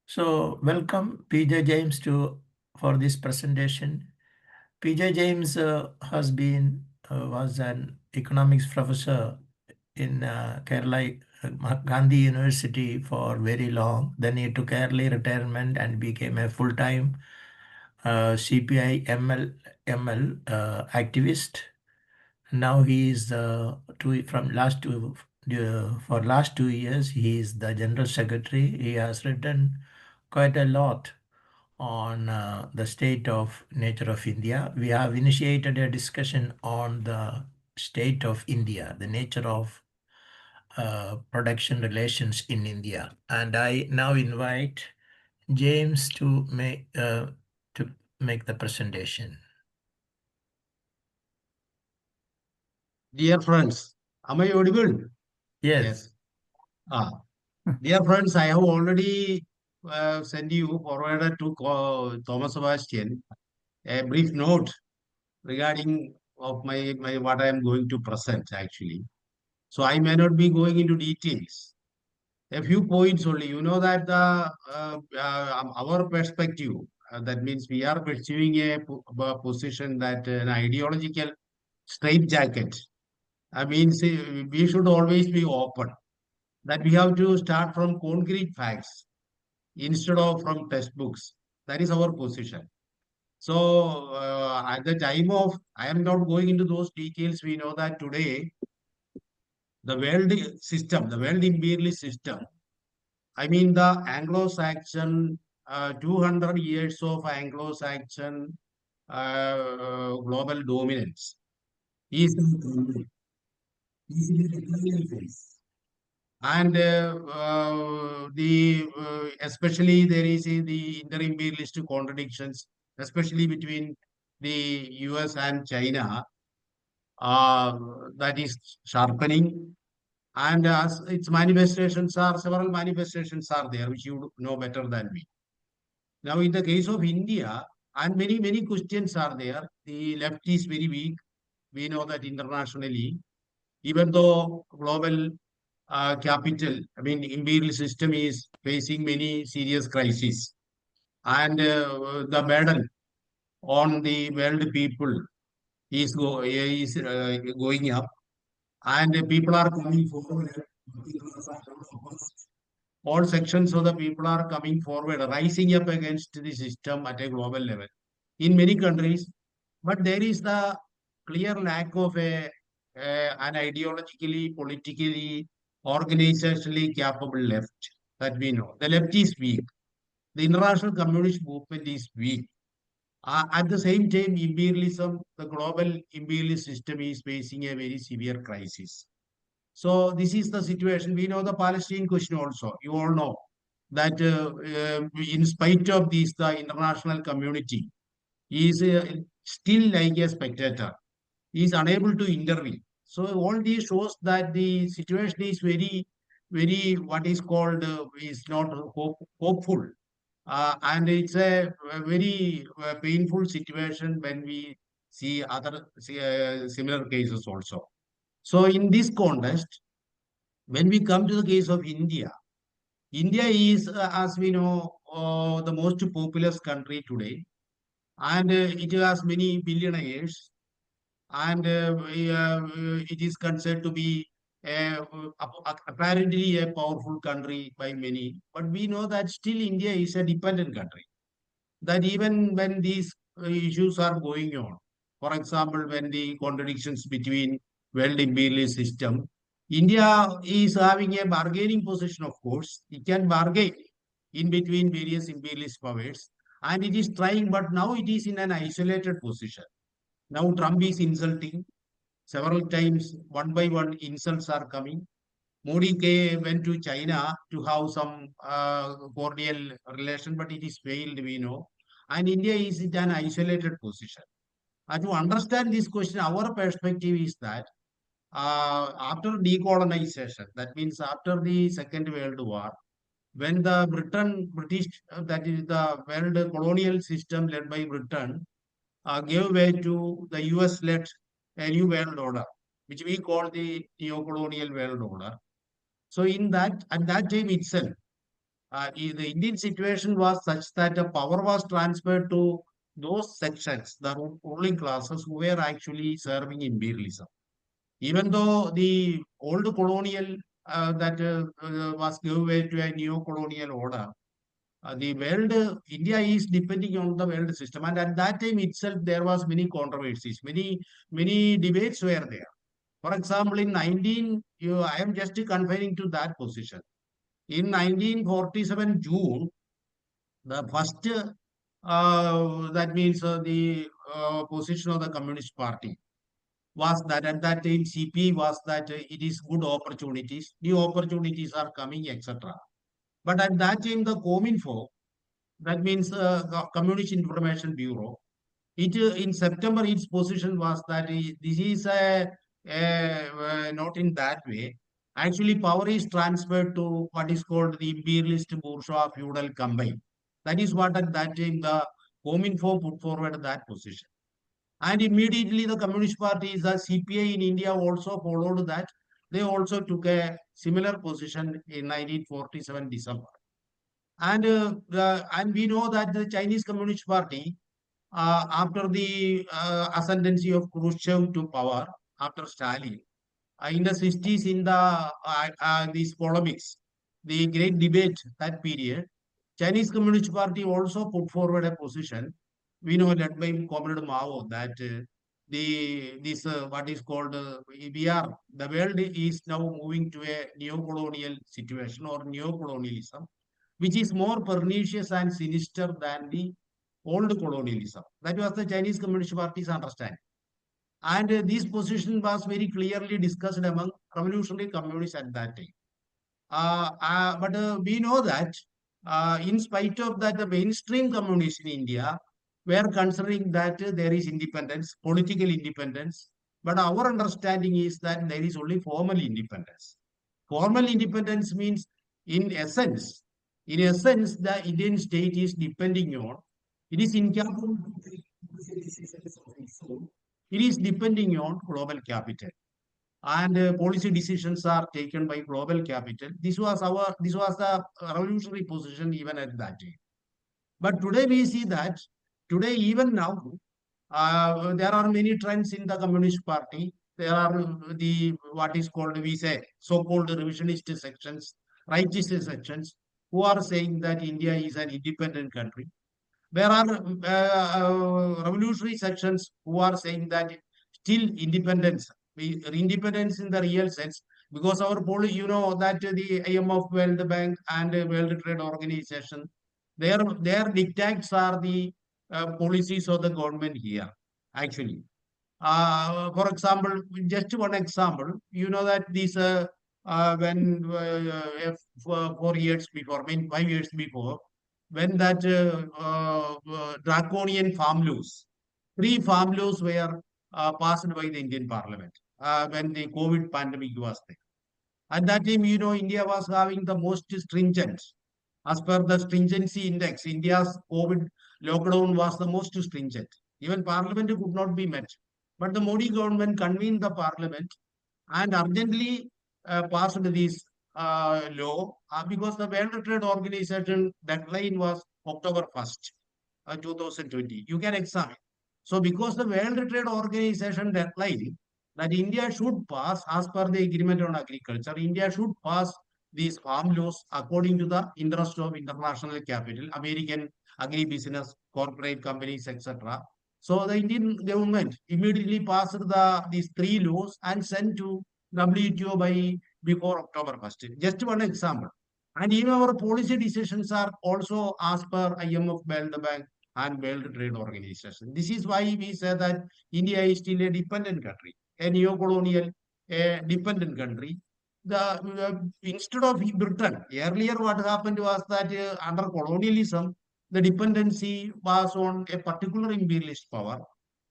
So welcome PJ James to for this presentation. PJ James has been was an economics professor in Kerala Gandhi University for very long. Then he took early retirement and became a full-time CPI ML activist. Now he is from last two for last 2 years he is the general secretary. He has written quite a lot on the state of nature of India. We have initiated a discussion on the state of India, the nature of production relations in India, and I now invite James to make the presentation. Dear friends, am I audible? Yes. Yes. Dear friends, I have already sent you forwarded to Thomas Sebastian a brief note regarding of my what I am going to present actually. So I may not be going into details. A few points only. You know that our perspective, that means we are pursuing a position that an ideological straitjacket. I mean, we should always be open. That we have to start from concrete facts instead of from textbooks. That is our position. So, at the time of, I am not going into those details. We know that today, the world system, the world imperialist system, I mean, the Anglo-Saxon, 200 years of Anglo-Saxon global dominance is in the declining phase. And especially there is the inter-imperialist contradictions, especially between the US and China, uh, that is sharpening. And as its manifestations are, several manifestations are there, which you know better than me. Now, in the case of India, and many questions are there. The left is very weak. We know that internationally, even though global capital, I mean, imperial system is facing many serious crises, and the burden on the world people is going up, and people are coming forward. All sections of the people are coming forward, rising up against the system at a global level in many countries. But there is the clear lack of an ideologically, politically, organizationally capable left that we know. The left is weak. The international communist movement is weak. At the same time, imperialism, the global imperialist system is facing a very severe crisis. So this is the situation. We know the Palestinian question also. You all know that in spite of this, the international community is still like a spectator. He is unable to intervene. So all these shows that the situation is very what is called is not hopeful, and it's a very painful situation when we see other similar cases also. So in this context, when we come to the case of India, India is, as we know, the most populous country today, and it has many billionaires, and it is considered to be apparently a powerful country by many. But we know that still India is a dependent country. That even when these issues are going on, for example, when the contradictions between world imperialist system, India is having a bargaining position, of course. It can bargain in between various imperialist powers, and it is trying, but now it is in an isolated position. Now Trump is insulting several times, one by one, insults are coming. Modi went to China to have some cordial relation, but it is failed, we know. And India is in an isolated position. And to understand this question, our perspective is that after decolonization, that means after the Second World War, when the British, that is the world colonial system led by Britain, gave way to the US-led a new world order, which we call the neo-colonial world order. So in that, at that time itself, The Indian situation was such that the power was transferred to those sections, the ruling classes who were actually serving imperialism. Even though the old colonial that was given way to a neo-colonial order, the world, India is depending on the world system, and at that time itself there was many controversies, many debates were there. For example, in 19, I am just confining to that position. In 1947 June, the first, that means the position of the Communist Party was that at that time CP was that it is good opportunities, new opportunities are coming, etc. But at that time, the Cominfo, that means Communist Information Bureau, it in September its position was that this is not in that way. Actually, power is transferred to what is called the imperialist bourgeois feudal combine. That is what at that time the Cominfo put forward that position. And immediately the Communist Party, the CPI in India also followed that. They also took a similar position in 1947 December. And we know that the Chinese Communist Party, after the ascendancy of Khrushchev to power after Stalin, in the 60s, in the these polemics, the great debate that period, Chinese Communist Party also put forward a position. We know led by Comrade Mao that the this what is called we are the world is now moving to a neo-colonial situation or neo-colonialism, which is more pernicious and sinister than the old colonialism. That was the Chinese Communist Party's understanding. And this position was very clearly discussed among revolutionary communists at that time. But we know that in spite of that, the mainstream communists in India were considering that there is independence, political independence. But our understanding is that there is only formal independence. Formal independence means, in essence, the Indian state is depending on, it is incapable to take decisions of its own. It is depending on global capital, and policy decisions are taken by global capital. This was the revolutionary position even at that time. But today we see that today even now there are many trends in the Communist Party. There are the what is called, we say, so-called revisionist sections, rightist sections, who are saying that India is an independent country. There are revolutionary sections who are saying that still independence, independence in the real sense, because our you know that the IMF, World Bank, and World Trade Organization, their dictates are the policies of the government here. Actually, for example, just one example, you know that this when 4 years before, I mean 5 years before, when that draconian farm laws, three farm laws were passed by the Indian Parliament when the COVID pandemic was there. At that time, you know, India was having the most stringent, as per the stringency index, India's COVID lockdown was the most stringent. Even Parliament could not be met. But the Modi government convened the Parliament and urgently passed this law because the World Trade Organization deadline was October 1st, 2020. You can examine. So, because the World Trade Organization deadline that India should pass, as per the agreement on agriculture, India should pass these farm laws according to the interest of international capital, American agribusiness, corporate companies, etc. So the Indian government immediately passed these three laws and sent to WTO by before October 1st. Just one example. And even our policy decisions are also as per IMF, World Bank, and World Trade Organization. This is why we say that India is still a dependent country, a neo-colonial, a dependent country. Instead of Britain, earlier what happened was that under colonialism, the dependency was on a particular imperialist power,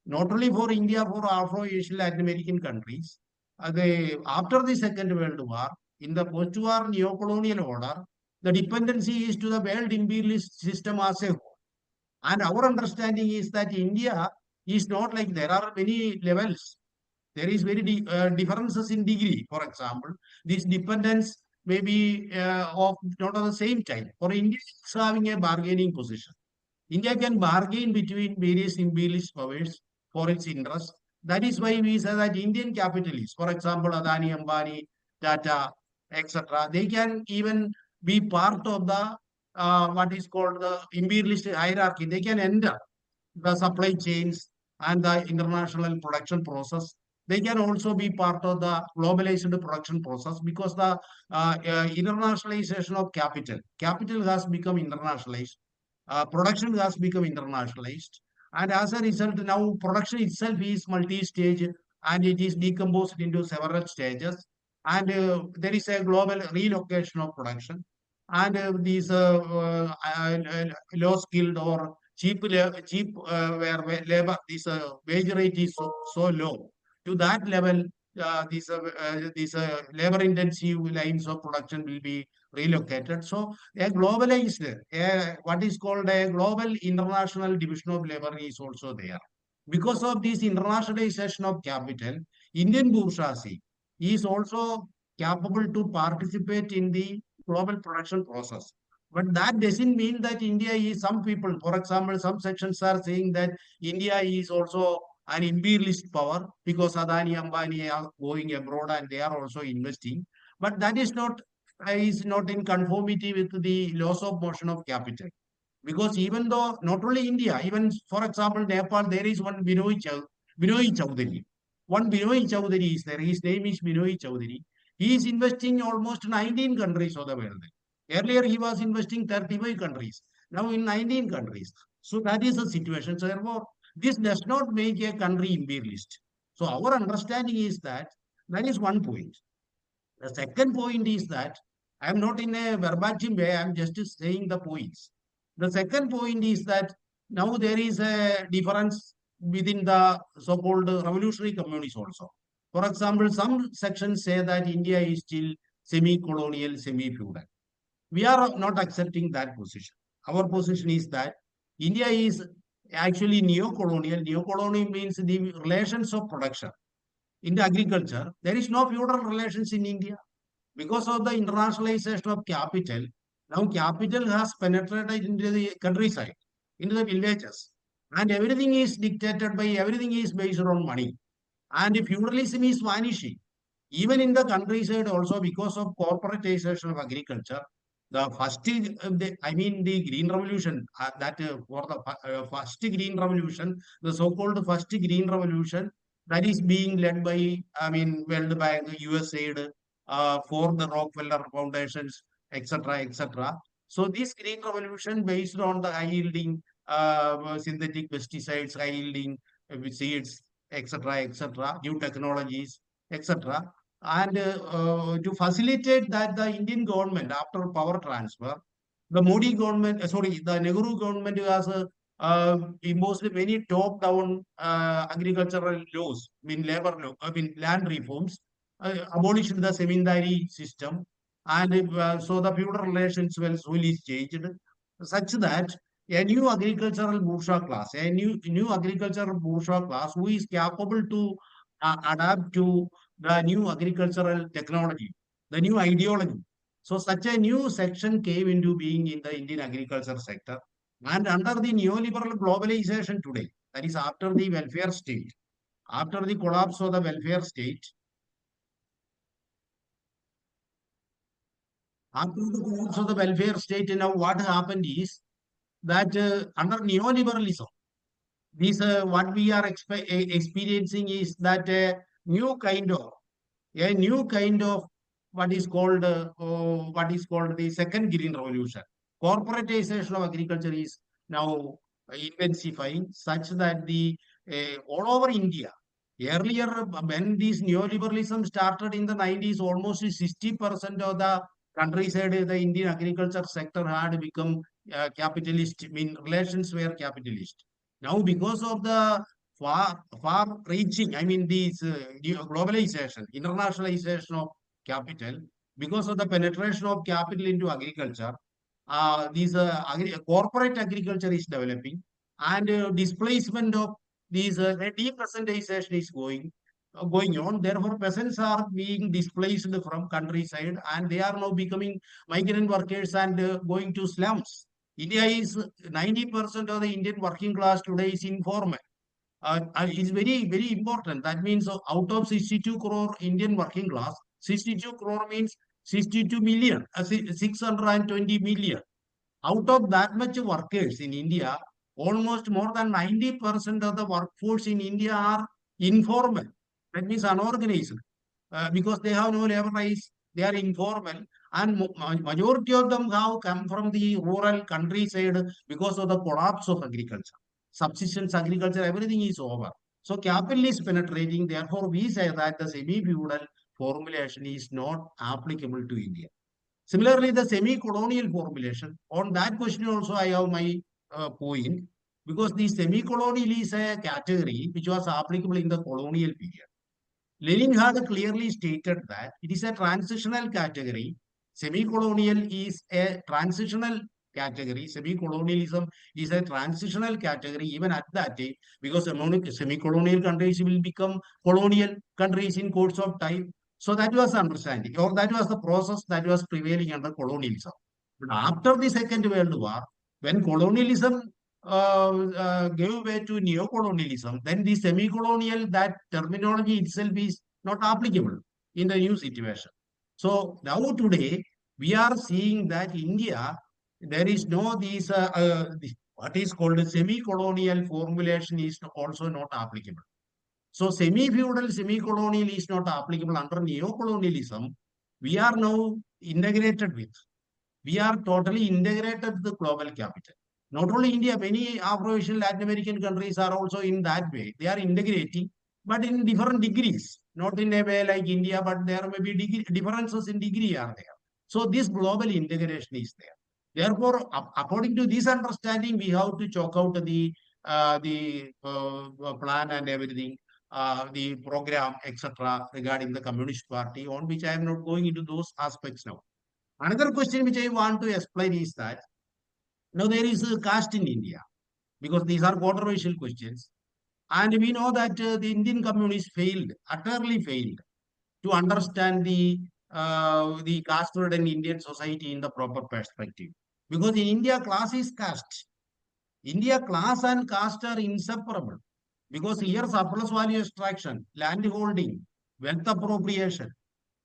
not only for India, for Afro-Asian Latin American countries. After the Second World War, in the post-war neo-colonial order, the dependency is to the world imperialist system as a whole. And our understanding is that India is not like, there are many levels. There is very differences in degree. For example, this dependence maybe of not at the same time. For India, it's having a bargaining position. India can bargain between various imperialist powers for its interests. That is why we say that Indian capitalists, for example, Adani, Ambani, Tata, etc., they can even be part of the what is called the imperialist hierarchy. They can enter the supply chains and the international production process. They can also be part of the globalized production process because the internationalization of capital has become internationalized, production has become internationalized, and as a result, now production itself is multi-stage and it is decomposed into several stages, and there is a global relocation of production, and these low skilled or cheap where labor this wage rate is so low. To that level, these labor intensive lines of production will be relocated. So a globalized, what is called a global international division of labor is also there. Because of this internationalization of capital, Indian bourgeoisie is also capable to participate in the global production process. But that doesn't mean that India is, some people, for example, some sections are saying that India is also an imperialist power because Adani, Ambani are going abroad and they are also investing. But that is not in conformity with the laws of motion of capital. Because even though not only India, even for example, Nepal, there is one Binoy Chowdhury. One Binoy Chowdhury is there. His name is Binoy Chowdhury. He is investing almost 19 countries of the world. Earlier, he was investing 35 countries. Now in 19 countries. So that is the situation. So therefore, this does not make a country imperialist. So our understanding is that that is one point. The second point is that I am not in a verbatim way, I am just saying the points. The second point is that now there is a difference within the so-called revolutionary communities also. For example, some sections say that India is still semi-colonial, semi-feudal. We are not accepting that position. Our position is that India is actually neo-colonial. Neo-colonial means the relations of production. In the agriculture, there is no feudal relations in India because of the internationalization of capital. Now capital has penetrated into the countryside, into the villages, and everything is based on money, and feudalism is vanishing. Even in the countryside also, because of corporatization of agriculture, the first, I mean the green revolution, that for the first green revolution, the so-called first green revolution, that is being led by, I mean, World Bank, USAID, for the Rockefeller Foundations, etc., etc. So this green revolution based on the high yielding synthetic pesticides, high yielding seeds, etc., etc., new technologies, etc. And to facilitate that, the Indian government, after power transfer, the Modi government, sorry, the Nehru government has imposed many top-down agricultural laws, I mean labor law, I mean land reforms, abolished the semindari system, and so the feudal relations were slowly changed, such that a new agricultural bourgeois class, a new agricultural bourgeois class who is capable to adapt to the new agricultural technology, the new ideology. So such a new section came into being in the Indian agriculture sector. And under the neoliberal globalization today, that is after the welfare state, after the collapse of the welfare state, after the collapse of the welfare state, now what happened is that under neoliberalism, this what we are experiencing is that a new kind of what is called the second green revolution. Corporatization of agriculture is now intensifying, such that the all over India. Earlier, when this neoliberalism started in the 90s, almost 60% of the countryside, the Indian agriculture sector had become capitalist. I mean, relations were capitalist. Now, because of the far reaching, I mean, this globalization, internationalization of capital, because of the penetration of capital into agriculture, corporate agriculture is developing, and displacement of these depersonalization is going. going on. Therefore, peasants are being displaced from countryside and they are now becoming migrant workers and going to slums. India is 90% of the Indian working class today is informal. Is very, very important. That means out of 62 crore Indian working class, 62 crore means 62 million, 620 million. Out of that much workers in India, almost more than 90% of the workforce in India are informal. That means unorganized because they have no labor rights. They are informal, and majority of them have come from the rural countryside because of the collapse of agriculture. Subsistence agriculture, everything is over. So capital is penetrating. Therefore, we say that the semi-feudal formulation is not applicable to India. Similarly, the semi-colonial formulation, on that question also I have my point, because the semi-colonial is a category which was applicable in the colonial period. Lenin had clearly stated that it is a transitional category. Semi-colonial is a transitional category. Semi-colonialism is a transitional category even at that time, because semi-colonial countries will become colonial countries in course of time. So that was understanding, or that was the process that was prevailing under colonialism. But after the Second World War, when colonialism gave way to neo-colonialism, then the semi-colonial, that terminology itself is not applicable in the new situation. So now today, we are seeing that India, there is no what is called semi-colonial formulation is also not applicable. So semi-feudal, semi-colonial is not applicable under neo-colonialism. We are now integrated with. We are totally integrated with the global capital. Not only India, many Afro-Asian Latin American countries are also in that way. They are integrating, but in different degrees. Not in a way like India, but there may be differences in degree are there. So this global integration is there. Therefore, according to this understanding, we have to chalk out the plan and everything, the program, etc., regarding the Communist Party, on which I am not going into those aspects now. Another question which I want to explain is that now there is a caste in India, because these are controversial questions. And we know that the Indian communists failed, utterly failed, to understand the caste-ridden Indian society in the proper perspective. Because in India, class is caste. India, class and caste are inseparable. Because here surplus value extraction, land holding, wealth appropriation,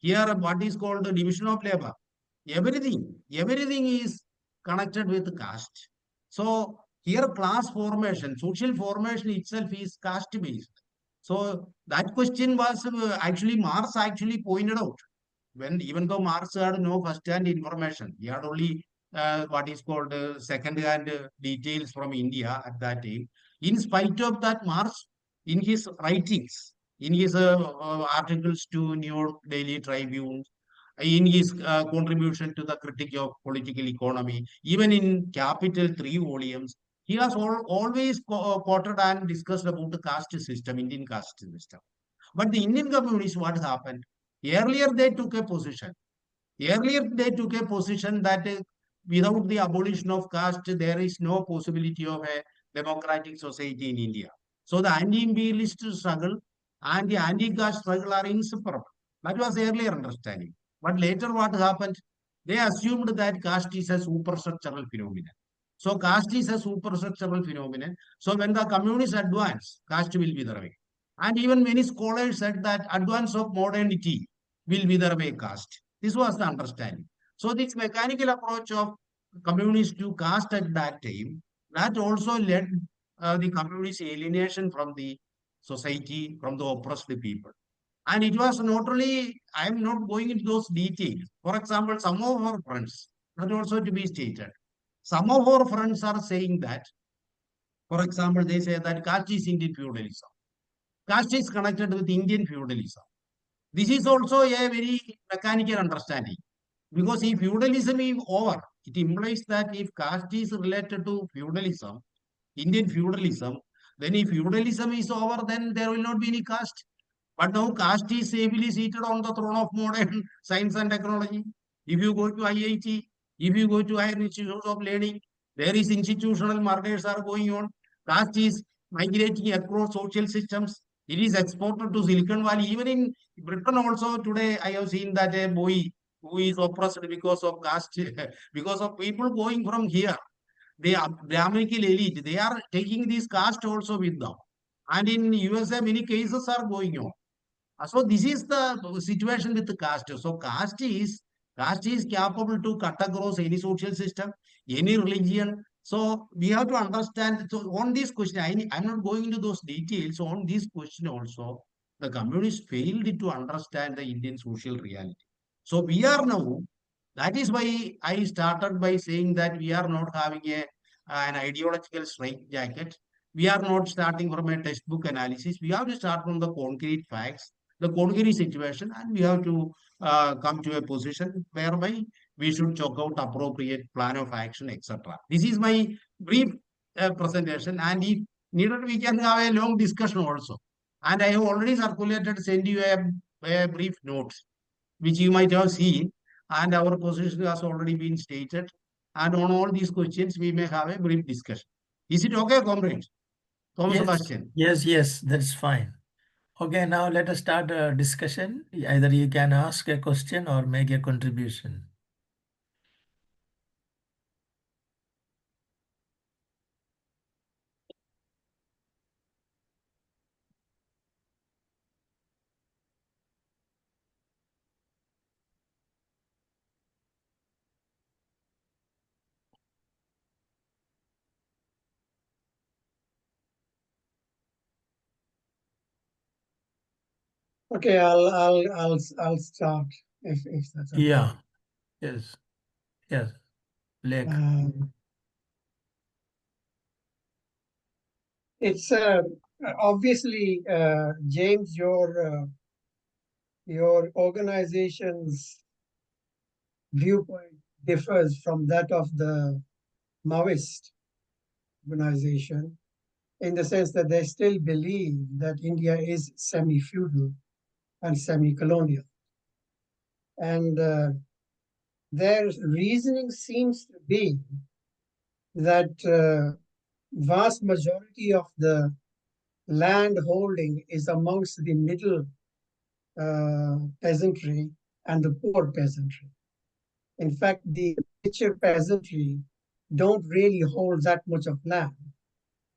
here what is called the division of labor, everything is connected with caste. So here class formation, social formation itself is caste based. So that question was actually Marx actually pointed out, when even though Marx had no first-hand information, he had only what is called second-hand details from India at that time. In spite of that, Marx, in his writings, in his articles to New York Daily Tribune, in his contribution to the critique of political economy, even in Capital 3 volumes, he has always quoted and discussed about the caste system, Indian caste system. But the Indian communists, what happened? Earlier, they took a position. Earlier, they took a position that without the abolition of caste, there is no possibility of a democratic society in India. So the anti-imperialist struggle and the anti-caste struggle are inseparable. That was earlier understanding. But later, what happened? They assumed that caste is a superstructural phenomenon. So caste is a superstructural phenomenon. So when the communists advance, caste will wither away. And even many scholars said that advance of modernity will wither away caste. This was the understanding. So this mechanical approach of communists to caste at that time, that also led the communist alienation from the society, from the oppressed people. And it was not only, I am not going into those details. For example, some of our friends, that also to be stated, some of our friends are saying that, for example, they say that caste is Indian feudalism. Caste is connected with Indian feudalism. This is also a very mechanical understanding, because if feudalism is over, it implies that if caste is related to feudalism, Indian feudalism, then if feudalism is over, then there will not be any caste. But now caste is safely seated on the throne of modern science and technology. If you go to IIT, if you go to higher institutions of learning, there is institutional murders are going on. Caste is migrating across social systems. It is exported to Silicon Valley. Even in Britain also today, I have seen that a boy who is oppressed because of caste, because of people going from here. They are Brahminical elite. They are taking this caste also with them. And in USA, many cases are going on. So this is the situation with the caste. So caste is capable to cut across any social system, any religion. So we have to understand. So on this question, I'm not going into those details. On this question also, the communists failed to understand the Indian social reality. So we are now. That is why I started by saying that we are not having an ideological straitjacket. We are not starting from a textbook analysis. We have to start from the concrete facts, the concrete situation, and we have to come to a position whereby we should chalk out appropriate plan of action, etc. This is my brief presentation, and if needed, we can have a long discussion also. And I have already circulated, send you a brief notes, which you might have seen, and our position has already been stated. And on all these questions, we may have a brief discussion. Is it okay, comrades? Thomas Yes, Sebastian. yes, that's fine. Okay, now let us start a discussion. Either you can ask a question or make a contribution. Okay, I'll start if that's okay. Yeah, yes, Lake. It's obviously James, your organization's viewpoint differs from that of the Maoist organization in the sense that they still believe that India is semi-feudal and semi-colonial. And their reasoning seems to be that vast majority of the land holding is amongst the middle peasantry and the poor peasantry. In fact, the richer peasantry don't really hold that much of land.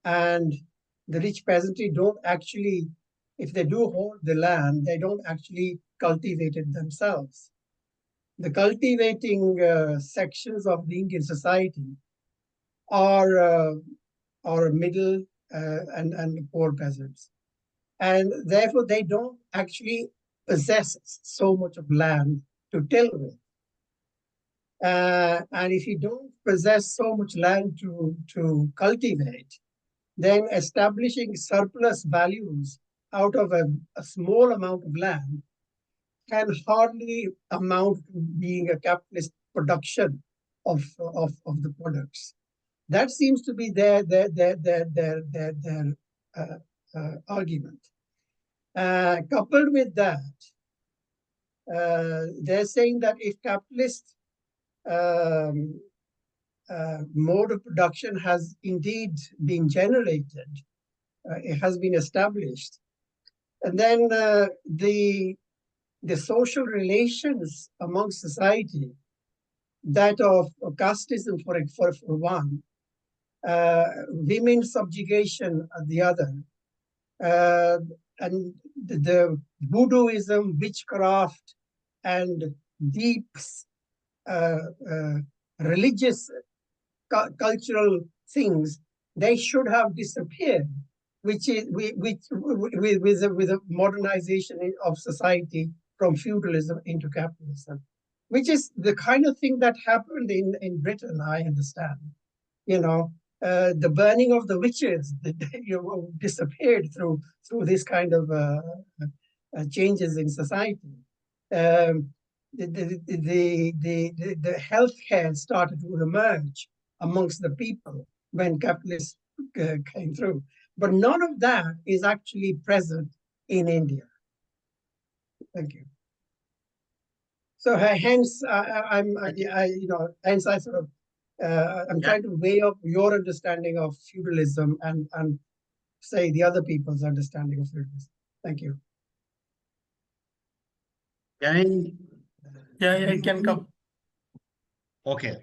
And the rich peasantry don't actually, if they do hold the land, they don't actually cultivate it themselves. The cultivating sections of the Indian society are middle and poor peasants. And therefore, they don't actually possess so much of land to till with. And if you don't possess so much land to cultivate, then establishing surplus values out of a small amount of land can hardly amount to being a capitalist production of the products. That seems to be their argument. Coupled with that, they're saying that if capitalist mode of production has indeed been generated, it has been established, and then the social relations among society, that of casteism for one, women subjugation the other, and the voodooism, witchcraft, and deep religious cultural things, they should have disappeared, which is with a modernization of society from feudalism into capitalism, which is the kind of thing that happened in Britain, I understand. The burning of the witches disappeared through this kind of changes in society. The healthcare started to emerge amongst the people when capitalists came through. But none of that is actually present in India. Thank you. So hence, hence I sort of, I'm trying to weigh up your understanding of feudalism and say the other people's understanding of feudalism. Thank you. Can I? Yeah, you can come. Okay.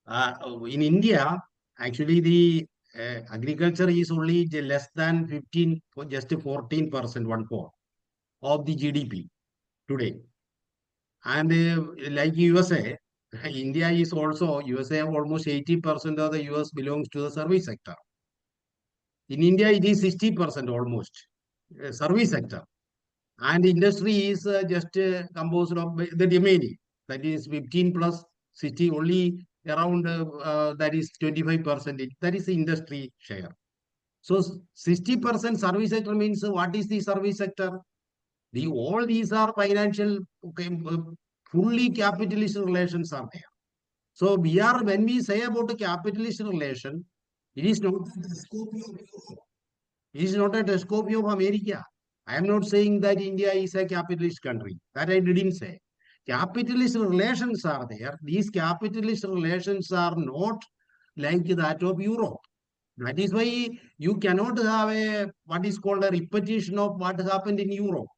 In India, actually, the agriculture is only less than 15, just 14%, 1/4 of the GDP today. And like USA, India is also, USA almost 80% of the US belongs to the service sector. In India, it is 60% almost, service sector. And industry is just composed of the remaining, that is 15 plus 60, only around that is 25%. That is the industry share. So 60% service sector means what is the service sector? All these are financial, okay, fully capitalist relations are there. So when we say about a capitalist relation, it is not the scope of it is not a scope of America. I am not saying that India is a capitalist country. That I didn't say. Capitalist relations are there. These capitalist relations are not like that of Europe. That is why you cannot have a what is called a repetition of what happened in Europe.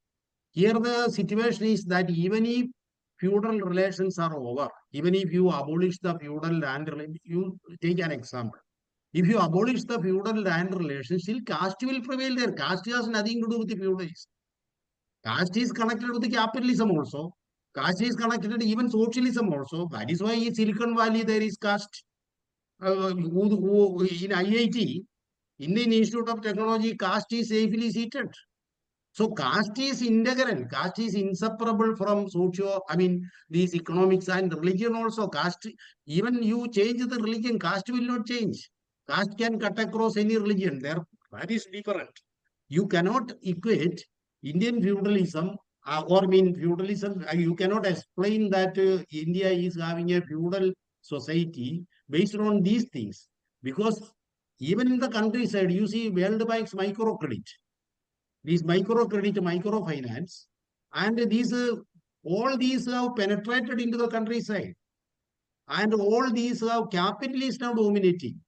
Here the situation is that even if feudal relations are over, even if you abolish the feudal land, you take an example. If you abolish the feudal land relations, still caste will prevail there. Caste has nothing to do with the feudalism. Caste is connected with the capitalism also. Caste is connected to even socialism also. That is why in Silicon Valley there is caste. In IIT, Indian Institute of Technology, caste is safely seated. So caste is integral. Caste is inseparable from these economics and religion also. Caste, even you change the religion, caste will not change. Caste can cut across any religion. There, that is different. You cannot equate Indian feudalism feudalism. You cannot explain that India is having a feudal society based on these things, because even in the countryside, you see World Bank's microcredit, these microcredit, microfinance, and all these have penetrated into the countryside, and all these have capitalists now dominating.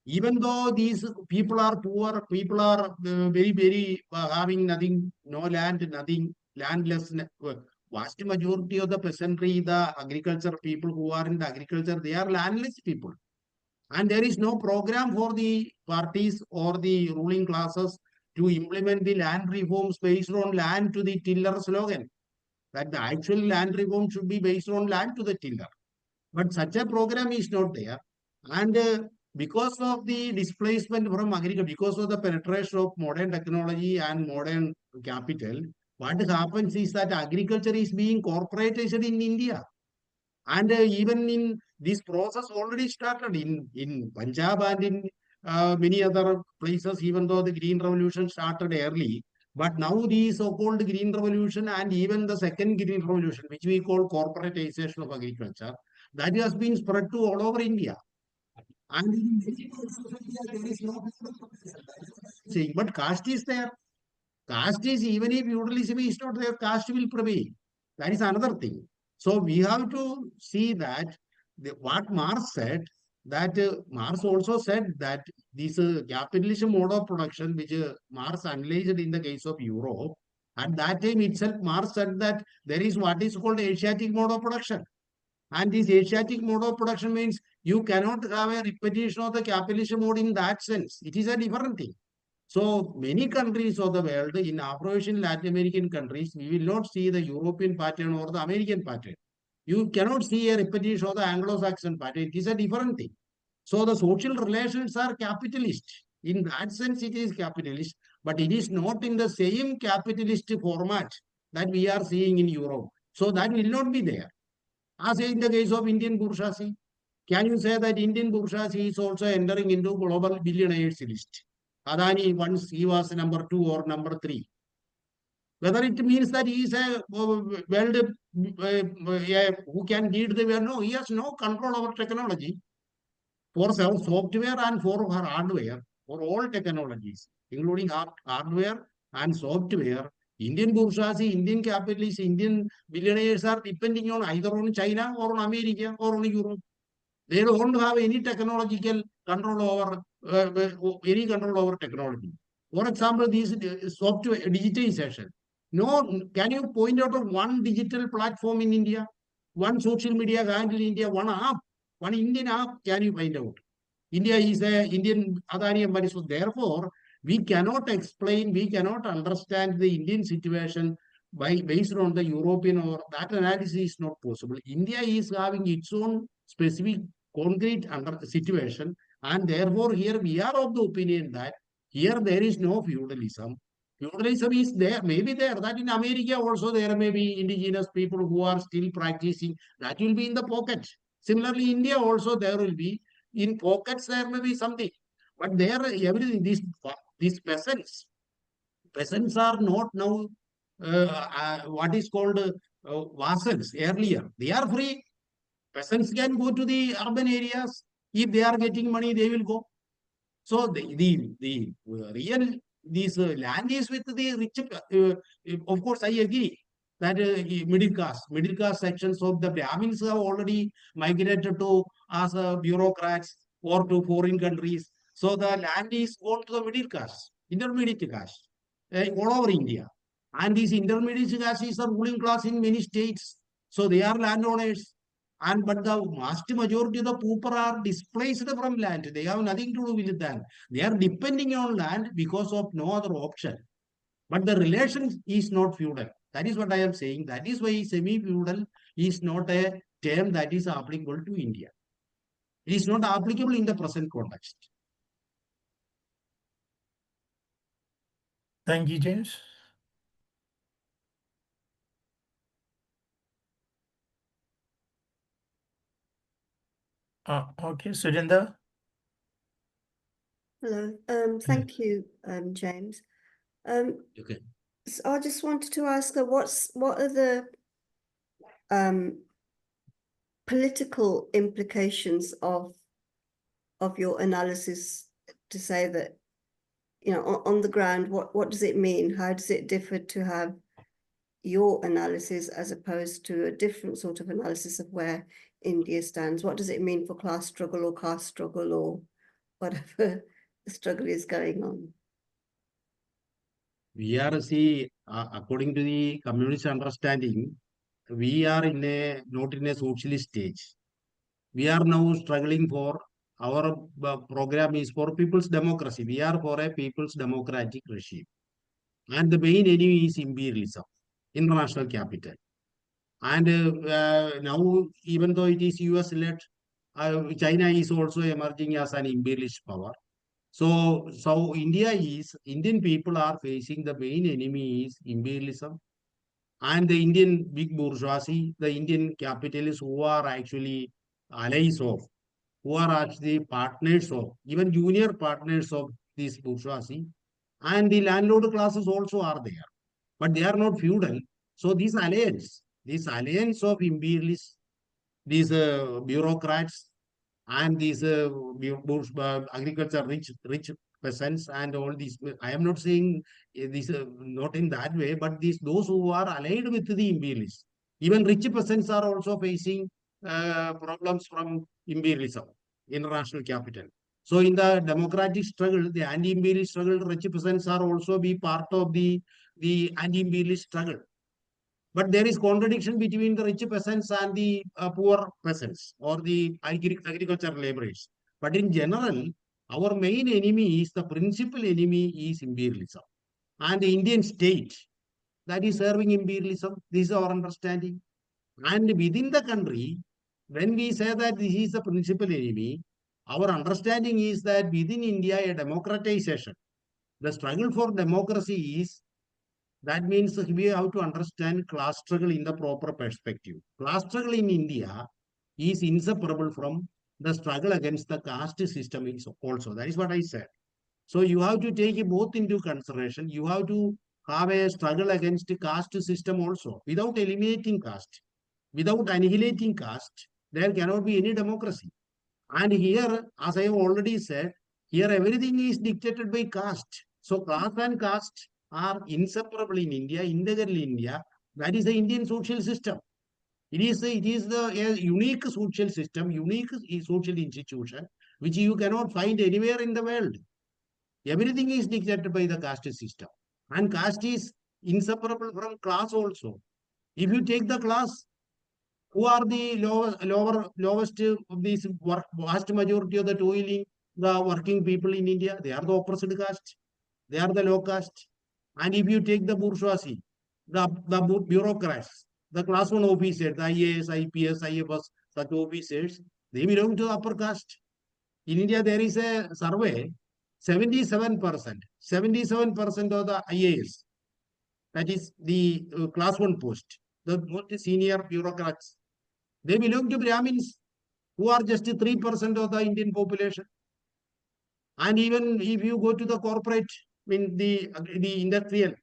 Even though these people are poor, people are very, very having nothing, no land, nothing, landless. Vast majority of the peasantry, the agriculture people who are in the agriculture, they are landless people. And there is no program for the parties or the ruling classes to implement the land reforms based on land to the tiller slogan. That the actual land reform should be based on land to the tiller. But such a program is not there. And because of the displacement from agriculture, because of the penetration of modern technology and modern capital, what happens is that agriculture is being corporatized in India. And even in this process already started in Punjab and in many other places, even though the Green Revolution started early. But now the so-called Green Revolution and even the second Green Revolution, which we call corporatization of agriculture, that has been spread to all over India. And in many parts of India, there is no saying, but caste is there. Caste is, even if feudalism is not there, caste will prevail. That is another thing. So we have to see that what Marx said, that Marx also said that this capitalism mode of production, which Marx analyzed in the case of Europe, at that time itself, Marx said that there is what is called Asiatic mode of production. And this Asiatic mode of production means you cannot have a repetition of the capitalism mode in that sense. It is a different thing. So many countries of the world, in Afro-Asian Latin American countries, we will not see the European pattern or the American pattern. You cannot see a repetition of the Anglo-Saxon pattern. It is a different thing. So the social relations are capitalist. In that sense, it is capitalist, but it is not in the same capitalist format that we are seeing in Europe. So that will not be there. As in the case of Indian bourgeoisie, can you say that Indian bourgeoisie is also entering into global billionaires list? Adani, once he was number 2 or number 3. Whether it means that he is a world who can lead the world, no, he has no control over technology for software and for her hardware, for all technologies, including hardware and software. Indian bourgeoisie, Indian capitalists, Indian billionaires are depending on either on China or on America or on Europe. They don't have any technological control over any control over technology. For example, these software digitization. No, can you point out of one digital platform in India, one social media handle in India, one app, one Indian app? Can you find out? India is a Indian Adani Ambani. So therefore, we cannot explain, we cannot understand the Indian situation by based on the European, or that analysis is not possible. India is having its own specific concrete under situation, and therefore here we are of the opinion that here there is no feudalism. Feudalism is there, maybe there. That in America also there may be indigenous people who are still practicing. That will be in the pocket. Similarly, India also there will be in pockets. There may be something, but there everything. These peasants are not now what is called vassals. Earlier, they are free. Peasants can go to the urban areas. If they are getting money, they will go. So the real this land is with the rich. Of course, I agree that middle caste sections of the Brahmins have already migrated to as bureaucrats or to foreign countries. So the land is gone to the middle caste, intermediate caste, all over India. And these intermediate caste is the ruling class in many states. So they are landowners. And but the vast majority of the people are displaced from land. They have nothing to do with land. They are depending on land because of no other option. But the relation is not feudal. That is what I am saying. That is why semi-feudal is not a term that is applicable to India. It is not applicable in the present context. Thank you, James. Okay, Surinder. Hello. Thank you, James. Okay. So I just wanted to ask her what are the political implications of your analysis, to say that, you know, on the ground, what does it mean? How does it differ to have your analysis as opposed to a different sort of analysis of where India stands? What does it mean for class struggle or caste struggle or whatever the struggle is going on? We are, according to the communist understanding, we are not in a socialist stage. We are now struggling for our program is for people's democracy. We are for a people's democratic regime. And the main enemy is imperialism, international capital. And now, even though it is US-led, China is also emerging as an imperialist power. So Indian people are facing the main enemy is imperialism and the Indian big bourgeoisie, the Indian capitalists who are actually allies of, who are actually partners of, even junior partners of this bourgeoisie, and the landlord classes also are there, but they are not feudal. So this alliance of imperialists, these bureaucrats, and these agriculture rich peasants and all these. I am not saying this not in that way, but those who are allied with the imperialists, even rich peasants are also facing problems from imperialism, international capital. So in the democratic struggle, the anti-imperialist struggle, rich peasants are also be part of the anti-imperialist struggle. But there is contradiction between the rich peasants and the poor peasants or the agricultural laborers. But in general, our main enemy is the principal enemy is imperialism. And the Indian state that is serving imperialism, this is our understanding. And within the country, when we say that this is the principal enemy, our understanding is that within India, a democratization, the struggle for democracy is. That means we have to understand class struggle in the proper perspective. Class struggle in India is inseparable from the struggle against the caste system also. That is what I said. So you have to take both into consideration. You have to have a struggle against the caste system also. Without eliminating caste, without annihilating caste, there cannot be any democracy. And here, as I have already said, here everything is dictated by caste. So class and caste are inseparable in India, integral in India. That is the Indian social system. It is a unique social system, unique social institution, which you cannot find anywhere in the world. Everything is dictated by the caste system. And caste is inseparable from class also. If you take the class, who are the lowest of these vast majority of the toiling, the working people in India? They are the oppressed caste. They are the low caste. And if you take the bourgeoisie, the bureaucrats, the class one officers, the IAS, IPS, IFS, such officers, they belong to the upper caste. In India, there is a survey, 77% of the IAS, that is the class one post, the most senior bureaucrats, they belong to Brahmins, who are just 3% of the Indian population. And even if you go to the corporate, the industrial,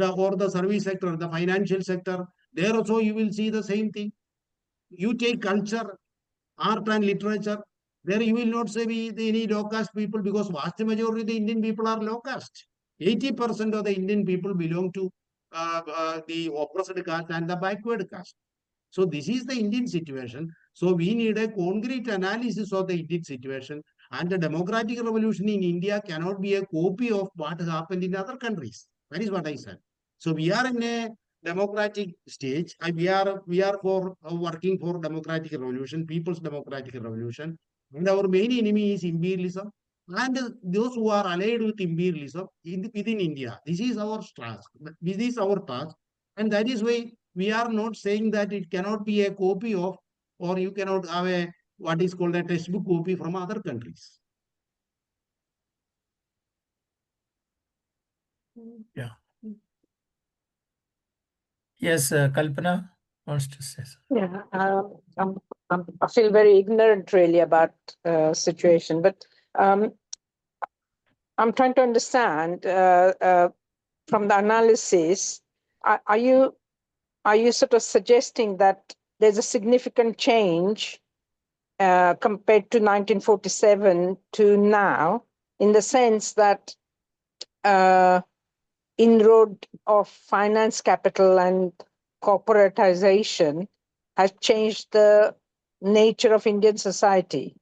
or the service sector, the financial sector, there also you will see the same thing. You take culture, art and literature, there you will not say any low caste people, because vast majority of the Indian people are low caste. 80% of the Indian people belong to the oppressed caste and the backward caste. So this is the Indian situation. So we need a concrete analysis of the Indian situation. And the democratic revolution in India cannot be a copy of what happened in other countries. That is what I said. So we are in a democratic stage, and we are for working for democratic revolution, people's democratic revolution. And our main enemy is imperialism. And those who are allied with imperialism within India. This is our task. This is our task. And that is why we are not saying that it cannot be a copy of, or you cannot have a what is called a textbook copy from other countries. Yeah. Yes, Kalpana wants to say something. Yeah, I feel very ignorant really about situation, but I'm trying to understand from the analysis. Are you sort of suggesting that there's a significant change compared to 1947 to now, in the sense that inroad of finance capital and corporatization has changed the nature of Indian society?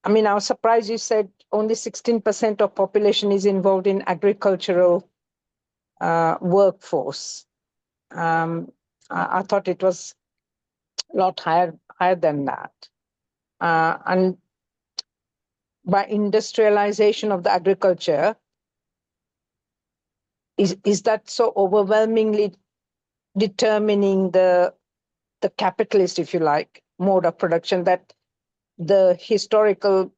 I mean, I was surprised you said only 16% of population is involved in agricultural workforce. I thought it was a lot higher than that. And by industrialization of the agriculture, is that so overwhelmingly determining the capitalist, if you like, mode of production, that the historical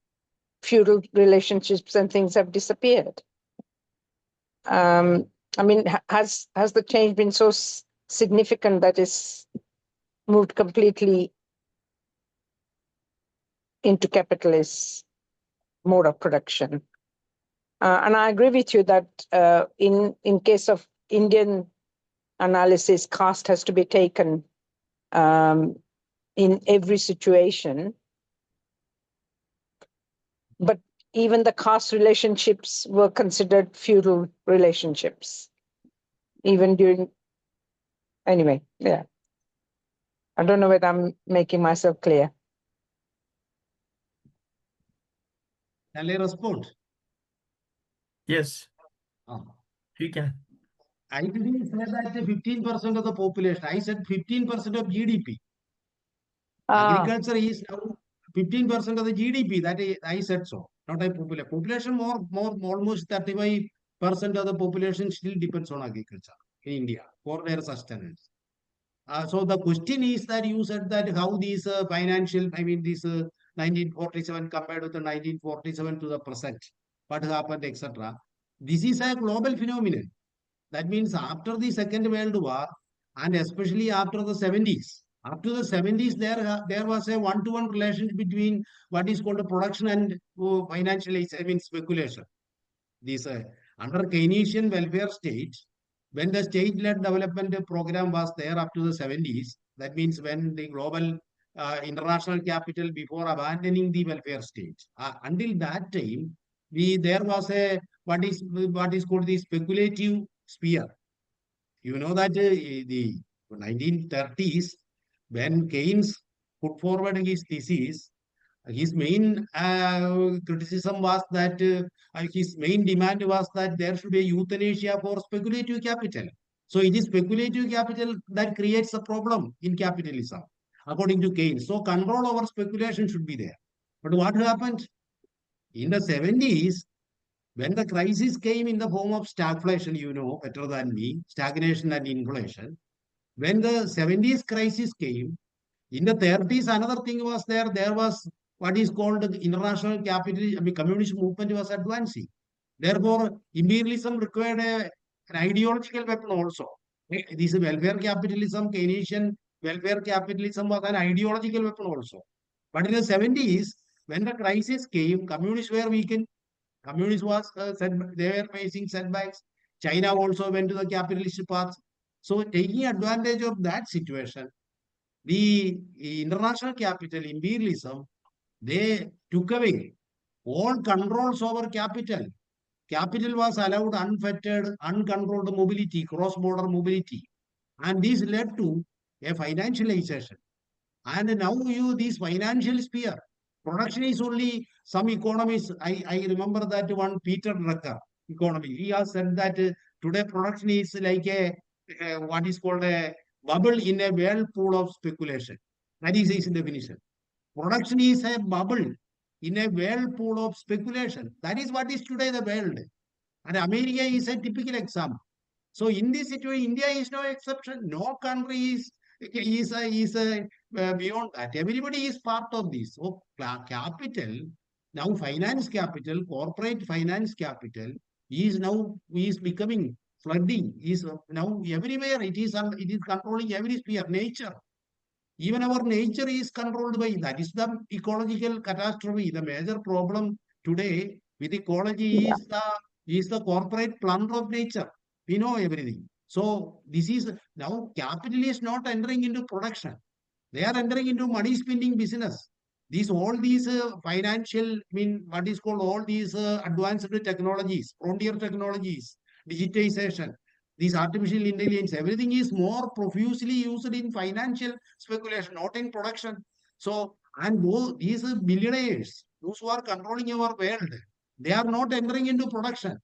feudal relationships and things have disappeared? I mean, has the change been so significant that it's moved completely into capitalist mode of production? And I agree with you that in case of Indian analysis, caste has to be taken in every situation. But even the caste relationships were considered feudal relationships, even during, anyway, yeah. I don't know whether I'm making myself clear. Shall I respond? Yes, Ah. you can. I didn't say that 15% of the population. I said 15% of GDP. Agriculture is now 15% of the GDP. That I said so. Not a population. Population more almost 35% of the population still depends on agriculture in India for their sustenance. So the question is that you said that how these financial, this 1947 compared with the 1947 to the present, what happened, etc. This is a global phenomenon. That means after the Second World War, and especially after the 70s, there was a one-to-one relation between what is called a production and financial, speculation. This under Keynesian welfare state, when the state-led development program was there up to the 70s, that means when the global international capital before abandoning the welfare state, until that time, there was a what is called the speculative sphere. You know that the 1930s, when Keynes put forward his thesis, His main criticism was that his main demand was that there should be a euthanasia for speculative capital. So it is speculative capital that creates a problem in capitalism, according to Keynes. So control over speculation should be there. But what happened? In the 70s, when the crisis came in the form of stagflation, you know better than me, stagnation and inflation. When the 70s crisis came, in the 30s, another thing was there. There was what is called the international capital, I mean, communist movement was advancing. Therefore, imperialism required an ideological weapon also. This welfare capitalism, Keynesian welfare capitalism was an ideological weapon also. But in the 70s, when the crisis came, communists were weakened. Communists was they were facing setbacks. China also went to the capitalist path. So taking advantage of that situation, the international capital, imperialism, they took away all controls over capital. Capital was allowed unfettered, uncontrolled mobility, cross-border mobility. And this led to a financialization. And now this financial sphere, production is only some economists. I remember that one Peter Drucker, economy. He has said that today production is like what is called a bubble in a whirlpool of speculation. That is his definition. Production is a bubble in a whirlpool of speculation. That is what is today the world. And America is a typical example. So in this situation, India is no exception. No country is beyond that. Everybody is part of this. So capital, now finance capital, corporate finance capital is becoming flooding. Is now everywhere. It is controlling every sphere. Nature. Even our nature is controlled by that. Is the ecological catastrophe. The major problem today with ecology is the corporate plunder of nature. We know everything. So this is now capital is not entering into production. They are entering into money spending business. All these financial, what is called all these advanced technologies, frontier technologies, digitization, this artificial intelligence, everything is more profusely used in financial speculation, not in production. So, and these billionaires, those who are controlling our world, they are not entering into production.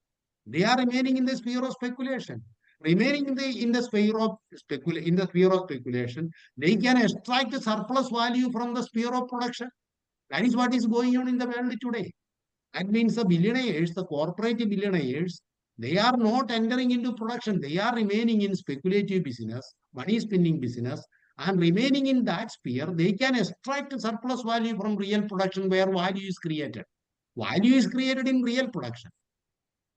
They are remaining in the sphere of speculation. Remaining in the sphere of speculation, they can extract the surplus value from the sphere of production. That is what is going on in the world today. That means the billionaires, the corporate billionaires, they are not entering into production. They are remaining in speculative business, money spending business, and remaining in that sphere, they can extract surplus value from real production where value is created. Value is created in real production.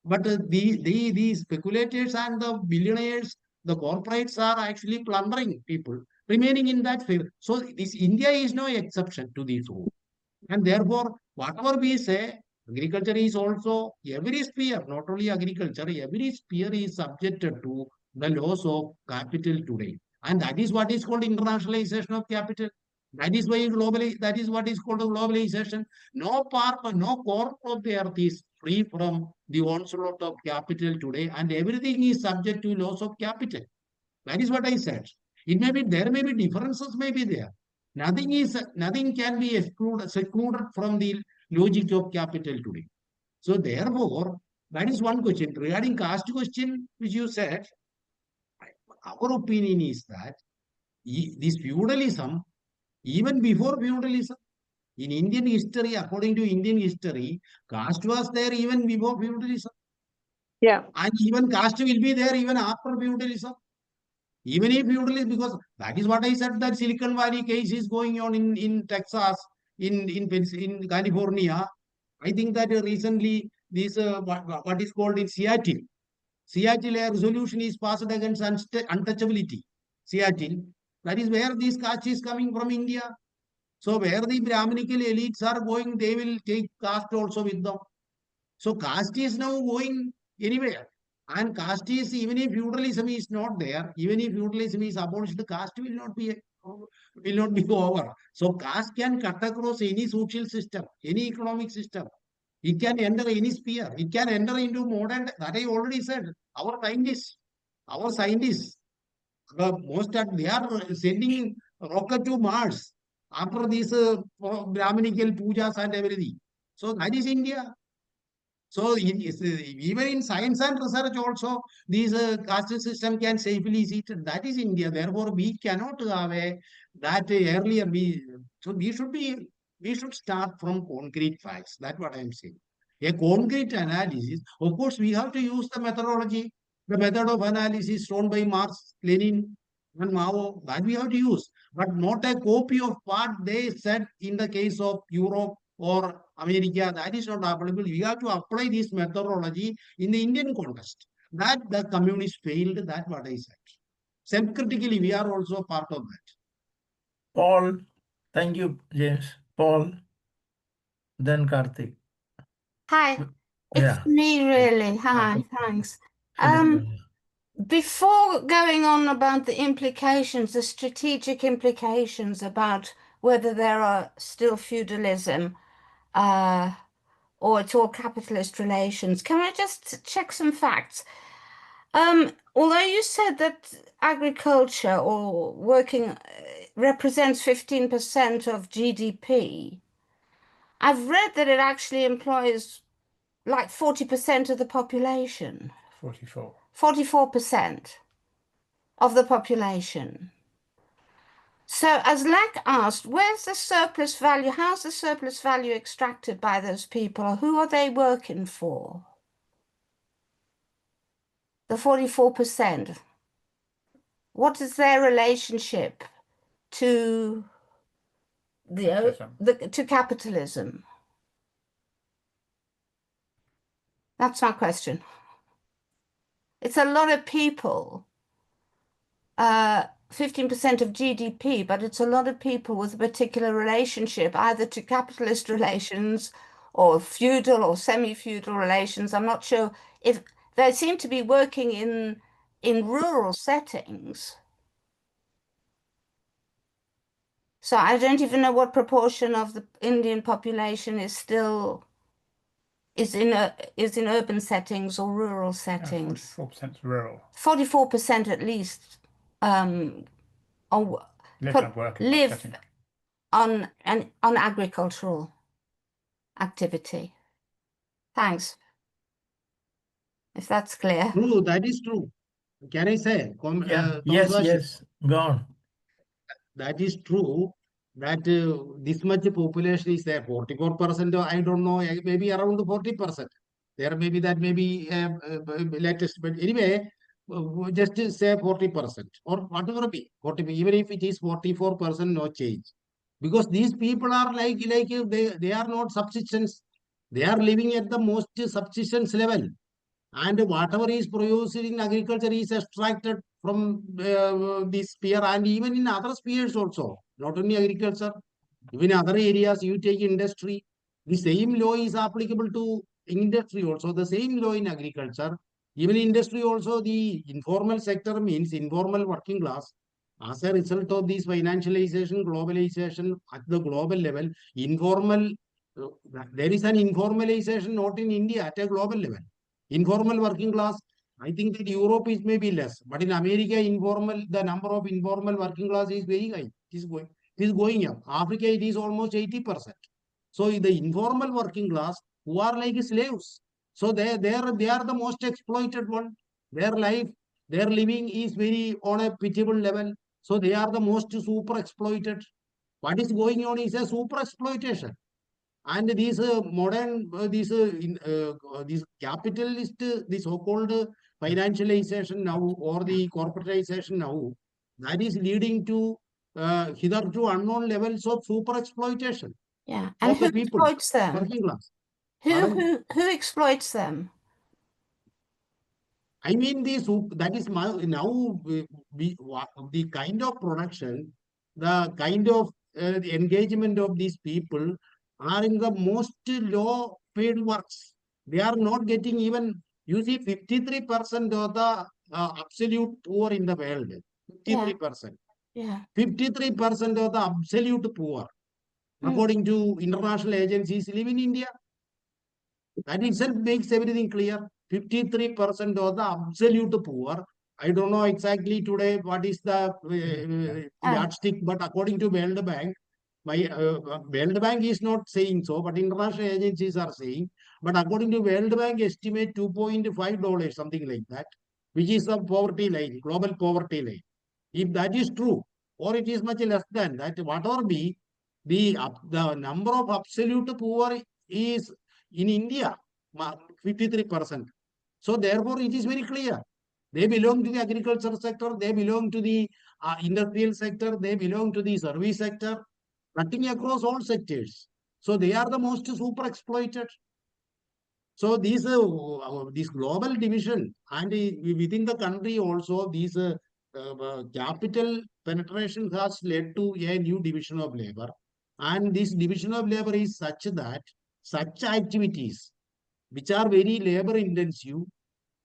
But the speculators and the billionaires, the corporates are actually plundering people, remaining in that sphere. So this India is no exception to this rule. And therefore, whatever we say, agriculture is also, every sphere, not only agriculture, every sphere is subjected to the laws of capital today. And that is what is called internationalization of capital. That is why that is what is called globalization. No corner of the earth is free from the onslaught of capital today, and everything is subject to laws of capital. That is what I said. There may be differences may be there. Nothing can be secluded from the logic of capital today. So therefore, that is one question. Regarding caste question, which you said, our opinion is that this feudalism, even before feudalism, in Indian history, according to Indian history, caste was there even before feudalism. Yeah. And even caste will be there even after feudalism. Even if feudalism, because that is what I said, that Silicon Valley case is going on in Texas, in California. I think that recently this what is called in Seattle. Seattle, a resolution is passed against untouchability. Seattle, that is where this caste is coming from India. So where the Brahminical elites are going, they will take caste also with them. So caste is now going anywhere. And caste is, even if feudalism is not there, even if feudalism is abolished, the caste will not be over. So caste can cut across any social system, any economic system. It can enter any sphere. It can enter into modern, that I already said. Our scientists, they are sending rocket to Mars. after these Brahminical pujas and everything. So that is India. So even in science and research also, these caste system can safely sit. That is India. Therefore, we cannot have that earlier. We should start from concrete facts. That's what I am saying. A concrete analysis. Of course, we have to use the methodology, the method of analysis shown by Marx, Lenin, and Mao. That we have to use, but not a copy of what they said in the case of Europe or America. That is not applicable. We have to apply this methodology in the Indian context. That the communists failed, that's what I said. Self-critically, we are also part of that. Paul, thank you, James. Paul, then Karthik. Hi, it's Yeah. me really. Hi, thanks. Philip. Before going on about the implications, the strategic implications about whether there are still feudalism, or it's all capitalist relations, can I just check some facts? Although you said that agriculture or working represents 15% of GDP, I've read that it actually employs like 40% of the population. 44% of the population. So as Lack asked, where's the surplus value? How's the surplus value extracted by those people? Who are they working for? The 44%. What is their relationship to to capitalism? That's my question. It's a lot of people, 15% of GDP, but it's a lot of people with a particular relationship, either to capitalist relations or feudal or semi-feudal relations. I'm not sure if they seem to be working in rural settings. So I don't even know what proportion of the Indian population is still is in urban settings or rural settings. 44% rural. 44% at least live on agricultural activity. Thanks. If that's clear. True, that is true. Can I say? Yes, go on. That is true. That this much population is there. 44%, I don't know, maybe around 40%. There maybe that may be latest, but anyway, just to say 40% or whatever be 40, even if it is 44%, no change. Because these people are like they are not subsistence. They are living at the most subsistence level. And whatever is produced in agriculture is extracted from this sphere, and even in other spheres also, not only agriculture, even other areas. You take industry, the same law is applicable to industry also, the same law in agriculture. Even industry also, the informal sector means informal working class. As a result of this financialization, globalization at the global level, informal, there is an informalization not in India at a global level. Informal working class, I think that Europe is maybe less, but in America, the number of informal working class is very high. It is going up. Africa, it is almost 80%. So the informal working class who are like slaves. So they are the most exploited one. Their living is very on a pitiable level. So they are the most super exploited. What is going on is a super exploitation. And these modern, these capitalist, the so-called financialization now or the corporatization now, that is leading to hitherto unknown levels of super exploitation. Yeah, and who exploits them? Working class. Who exploits them? I mean, that is now the kind of production, the kind of the engagement of these people are in the most low paid works. They are not getting even, you see, 53% of the absolute poor in the world. 53%. Yeah. 53% of the absolute poor, according to international agencies, live in India. That itself makes everything clear. 53% of the absolute poor. I don't know exactly today what is the yardstick, but according to World Bank, World Bank is not saying so, but international agencies are saying. But according to World Bank estimate, $2.5, something like that, which is the poverty line, global poverty line. If that is true, or it is much less than that, whatever be, the number of absolute poor is in India 53%. So therefore, it is very clear. They belong to the agriculture sector, they belong to the industrial sector, they belong to the service sector, cutting across all sectors. So they are the most super exploited. So these this global division and within the country also these capital penetration has led to a new division of labor, and this division of labor is such that such activities which are very labor intensive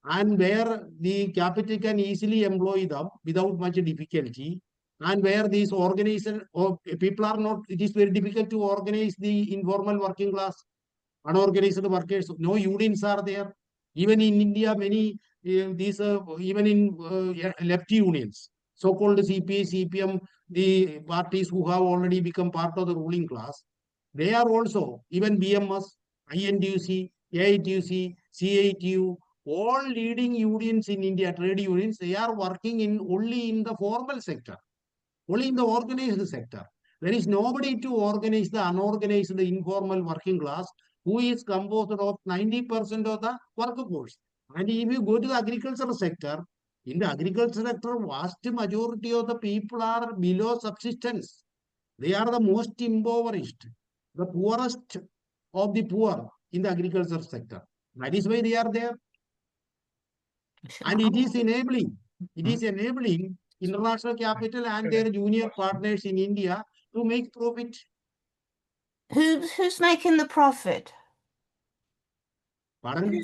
and where the capital can easily employ them without much difficulty, and where these organization or people are not, it is very difficult to organize the informal working class, unorganized workers. No unions are there. Even in India, many these even in left unions, so-called CPI, CPM, the parties who have already become part of the ruling class, they are also, even BMS, INTUC, AITUC, CITU, all leading unions in India, trade unions, they are working in only in the formal sector, only in the organized sector. There is nobody to organize the unorganized, the informal working class, who is composed of 90% of the workforce. And if you go to the agricultural sector, in the agricultural sector, vast majority of the people are below subsistence. They are the most impoverished, the poorest of the poor in the agricultural sector. That is why they are there. And it is enabling international capital and their junior partners in India to make profit. Who's making the profit? Pardon?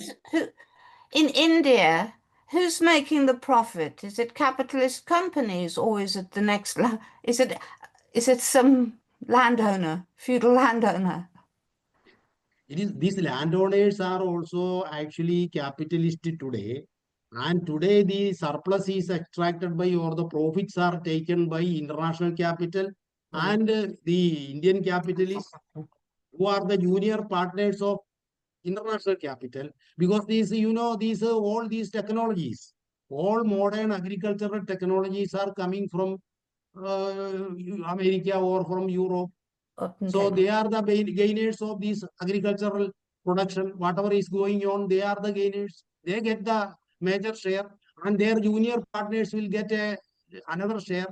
In India, who's making the profit? Is it capitalist companies, or is it the next? Is it some landowner, feudal landowner? It is, these landowners are also actually capitalist today. And today the surplus is extracted by, or the profits are taken by international capital and the Indian capitalists, who are the junior partners of international capital. Because these, you know, these all these technologies, all modern agricultural technologies are coming from America or from Europe. So they are the gainers of this agricultural production. Whatever is going on, they are the gainers. They get the major share, and their junior partners will get another share,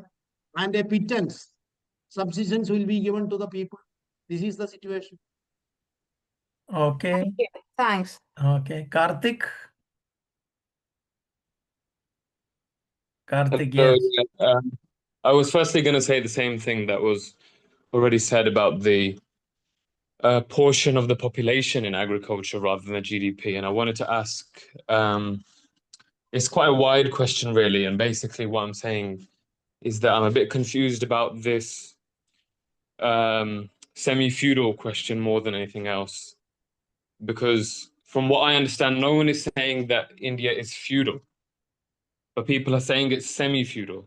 and a pittance, subsistence will be given to the people. This is the situation. Okay. Thanks. Okay. Karthik? Karthik, Hello, yes. yeah, I was firstly going to say the same thing that was already said about the portion of the population in agriculture rather than the GDP. And I wanted to ask, it's quite a wide question, really. And basically what I'm saying is that I'm a bit confused about this semi-feudal question more than anything else. Because from what I understand, no one is saying that India is feudal, but people are saying it's semi-feudal.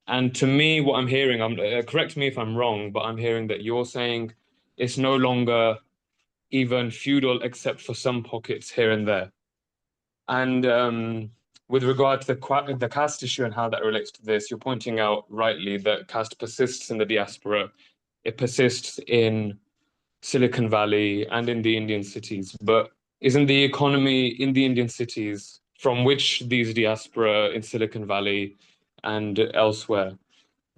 And to me, what I'm hearing, correct me if I'm wrong, but I'm hearing that you're saying it's no longer even feudal except for some pockets here and there. And with regard to the caste issue and how that relates to this, you're pointing out rightly that caste persists in the diaspora. It persists in Silicon Valley and in the Indian cities. But isn't the economy in the Indian cities from which these diaspora in Silicon Valley and elsewhere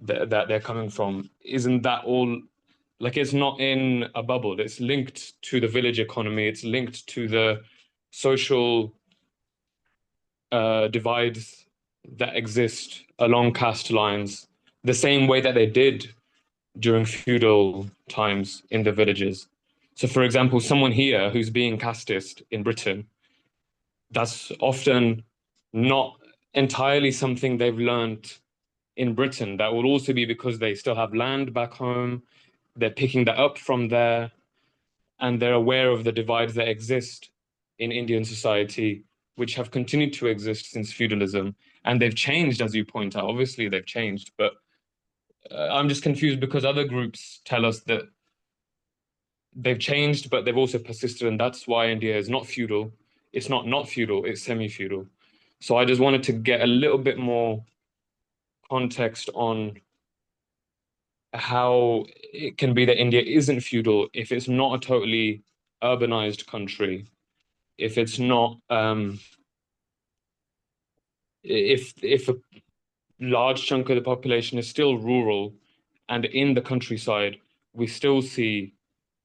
that they're coming from, isn't that all, like, it's not in a bubble, it's linked to the village economy, it's linked to the social divides that exist along caste lines, the same way that they did during feudal times in the villages. So for example, someone here who's being casteist in Britain, that's often not entirely something they've learned in Britain. That will also be because they still have land back home. They're picking that up from there, and they're aware of the divides that exist in Indian society, which have continued to exist since feudalism. And they've changed, as you point out. Obviously, they've changed, but I'm just confused because other groups tell us that they've changed, but they've also persisted, and that's why India is not feudal. It's not feudal, it's semi-feudal. So I just wanted to get a little bit more context on how it can be that India isn't feudal if it's not a totally urbanized country, if it's not if a large chunk of the population is still rural, and in the countryside we still see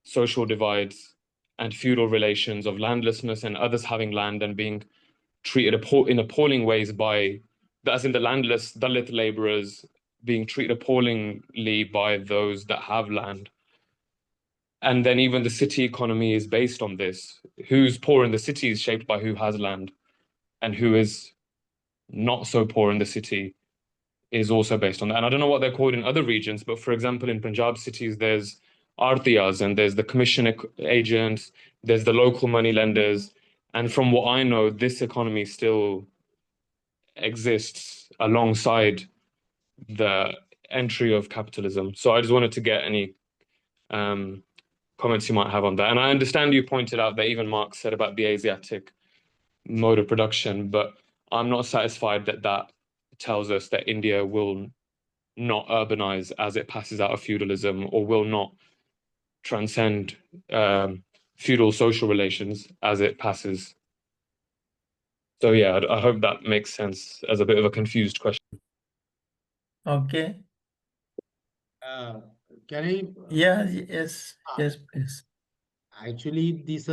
social divides and feudal relations of landlessness and others having land and being treated in appalling ways by, as in the landless Dalit laborers being treated appallingly by those that have land. And then even the city economy is based on this. Who's poor in the city is shaped by who has land, and who is not so poor in the city is also based on that. And I don't know what they're called in other regions, but for example, in Punjab cities, there's artiyas and there's the commission agents, there's the local money lenders. And from what I know, this economy still exists alongside the entry of capitalism. So I just wanted to get any comments you might have on that. And I understand you pointed out that even Marx said about the Asiatic mode of production, but I'm not satisfied that that tells us that India will not urbanize as it passes out of feudalism, or will not transcend feudal social relations as it passes. So yeah, I hope that makes sense as a bit of a confused question. Okay. Can I? Yeah, yes, yes, please. Actually, this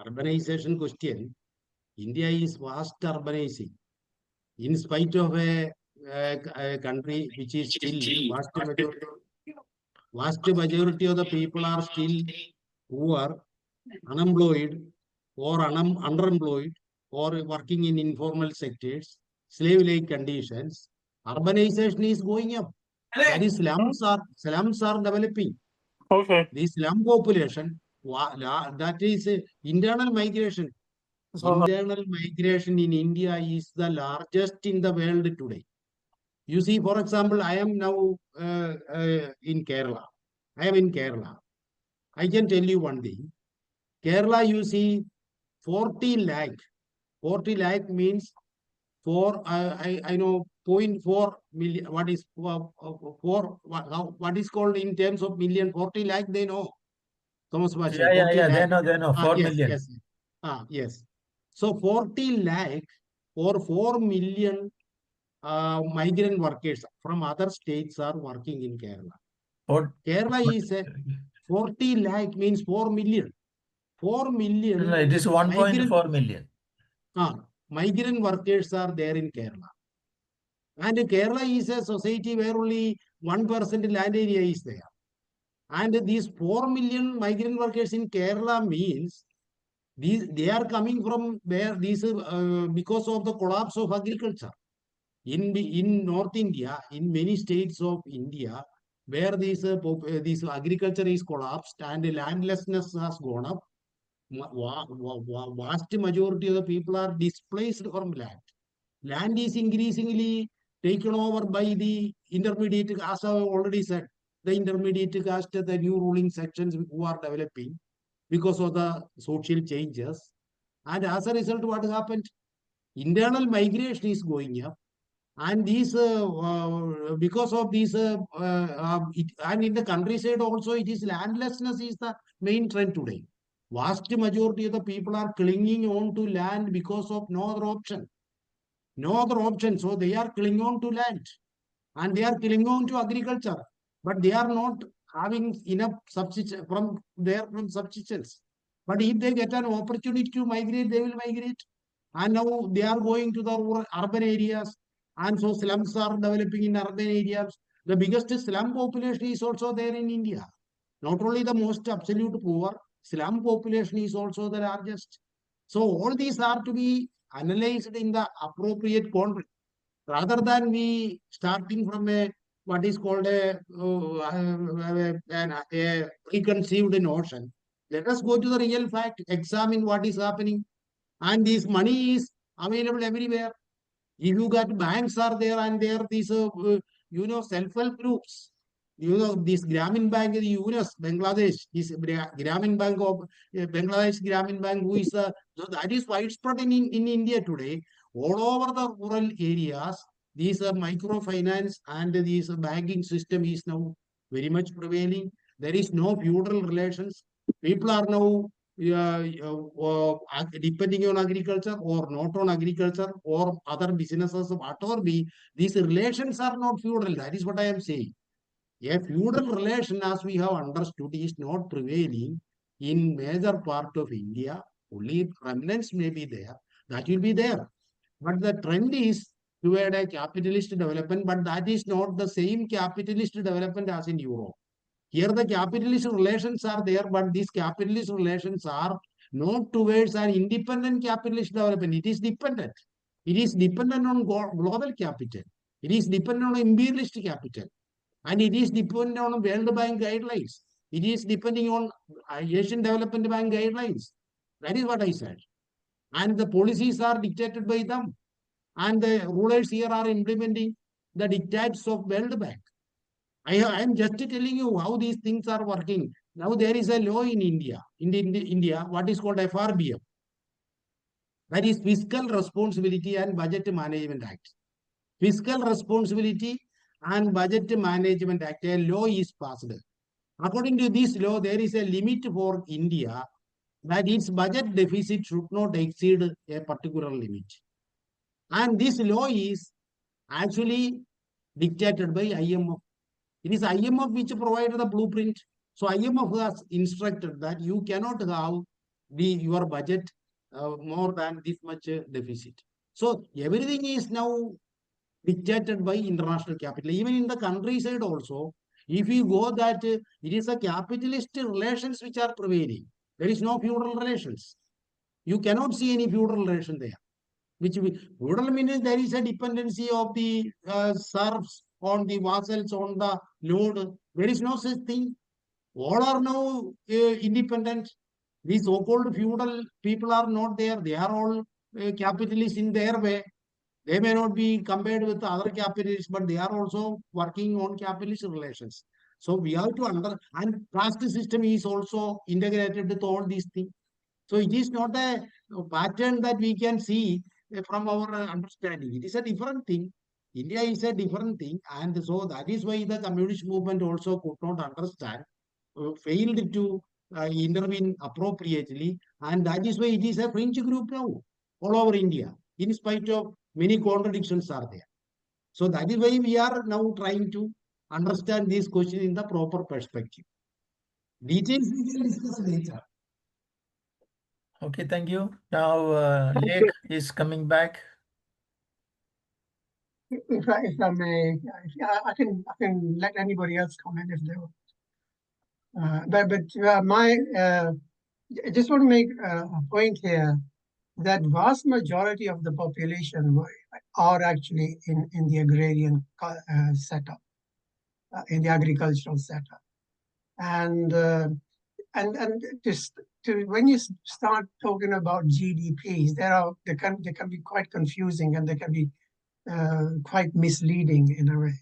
urbanization question, India is fast urbanizing. In spite of a country which is still vast majority of the people are still poor, unemployed, or underemployed, or working in informal sectors, slave-like conditions. Urbanization is going up. That is, slums are developing. Okay. The slum population, that is internal migration. Internal migration in India is the largest in the world today. You see, for example, I am now in Kerala. I am in Kerala. I can tell you one thing. Kerala, you see, 40 lakh. 40 lakh means I know 0.4 million. What is what is called in terms of million? 40 lakh, they know. Thomas Bashe, Yeah, 40 lakh. they know, 4 yes, million. yes. Yes. So 40 lakh or 4 million migrant workers from other states are working in Kerala. Kerala is 40 lakh means 4 million. 4 million. No, it is 1.4 million. Migrant workers are there in Kerala. And Kerala is a society where only 1% land area is there. And these 4 million migrant workers in Kerala means they are coming from where these because of the collapse of agriculture. In North India, in many states of India, where this agriculture is collapsed and landlessness has gone up, vast majority of the people are displaced from land. Land is increasingly taken over by the intermediate, as I already said, the intermediate caste, the new ruling sections who are developing because of the social changes. And as a result, what happened? Internal migration is going up. And these, because of these, and in the countryside also, it is landlessness is the main trend today. Vast majority of the people are clinging on to land because of no other option. No other option. So they are clinging on to land, and they are clinging on to agriculture, but they are not having enough subsistence from subsistence. But if they get an opportunity to migrate, they will migrate. And now they are going to the urban areas. And so slums are developing in urban areas. The biggest slum population is also there in India. Not only the most absolute poor, slum population is also the largest. So all these are to be analyzed in the appropriate context, rather than we starting from a what is called a preconceived notion. Let us go to the real fact, examine what is happening. And this money is available everywhere. If you got banks are there and there, these self-help groups. This Grameen Bank in the US, Bangladesh, this Grameen Bank of Bangladesh Grameen Bank, who is so that is widespread in India today. All over the rural areas, these microfinance and this banking system is now very much prevailing. There is no feudal relations. People are now depending on agriculture or not on agriculture or other businesses, whatever be. These relations are not feudal. That is what I am saying. A feudal relation, as we have understood, is not prevailing in major part of India. Only remnants may be there. That will be there. But the trend is toward a capitalist development, but that is not the same capitalist development as in Europe. Here the capitalist relations are there, but these capitalist relations are not towards an independent capitalist development. It is dependent. It is dependent on global capital. It is dependent on imperialist capital. And it is dependent on World Bank guidelines. It is depending on Asian Development Bank guidelines. That is what I said. And the policies are dictated by them. And the rulers here are implementing the dictates of World Bank. I am just telling you how these things are working. Now there is a law in India, India, what is called FRBM. That is Fiscal Responsibility and Budget Management Act. Fiscal Responsibility and Budget Management Act, a law is passed. According to this law, there is a limit for India that its budget deficit should not exceed a particular limit. And this law is actually dictated by IMF. It is IMF which provided the blueprint. So IMF has instructed that you cannot have your budget more than this much deficit. So everything is now dictated by international capital. Even in the countryside also, if you go that it is a capitalist relations which are prevailing. There is no feudal relations. You cannot see any feudal relation there. Feudal means there is a dependency of the serfs on the vassals on the lord. There is no such thing. All are now independent. These so-called feudal people are not there. They are all capitalists in their way. They may not be compared with other capitalists, but they are also working on capitalist relations. So we have to and caste system is also integrated with all these things. So it is not a pattern that we can see from our understanding. It is a different thing. India is a different thing. And so that is why the communist movement also could not understand, failed to intervene appropriately. And that is why it is a fringe group now all over India, in spite of many contradictions are there. So that is why we are now trying to understand this question in the proper perspective. Details we can discuss later. Okay, thank you. Now, Lake is coming back. If I may, I can let anybody else comment if they want. I just want to make a point here that vast majority of the population are actually in the agrarian setup, in the agricultural setup, and just when you start talking about GDPs, they can be quite confusing and they can be quite misleading in a way.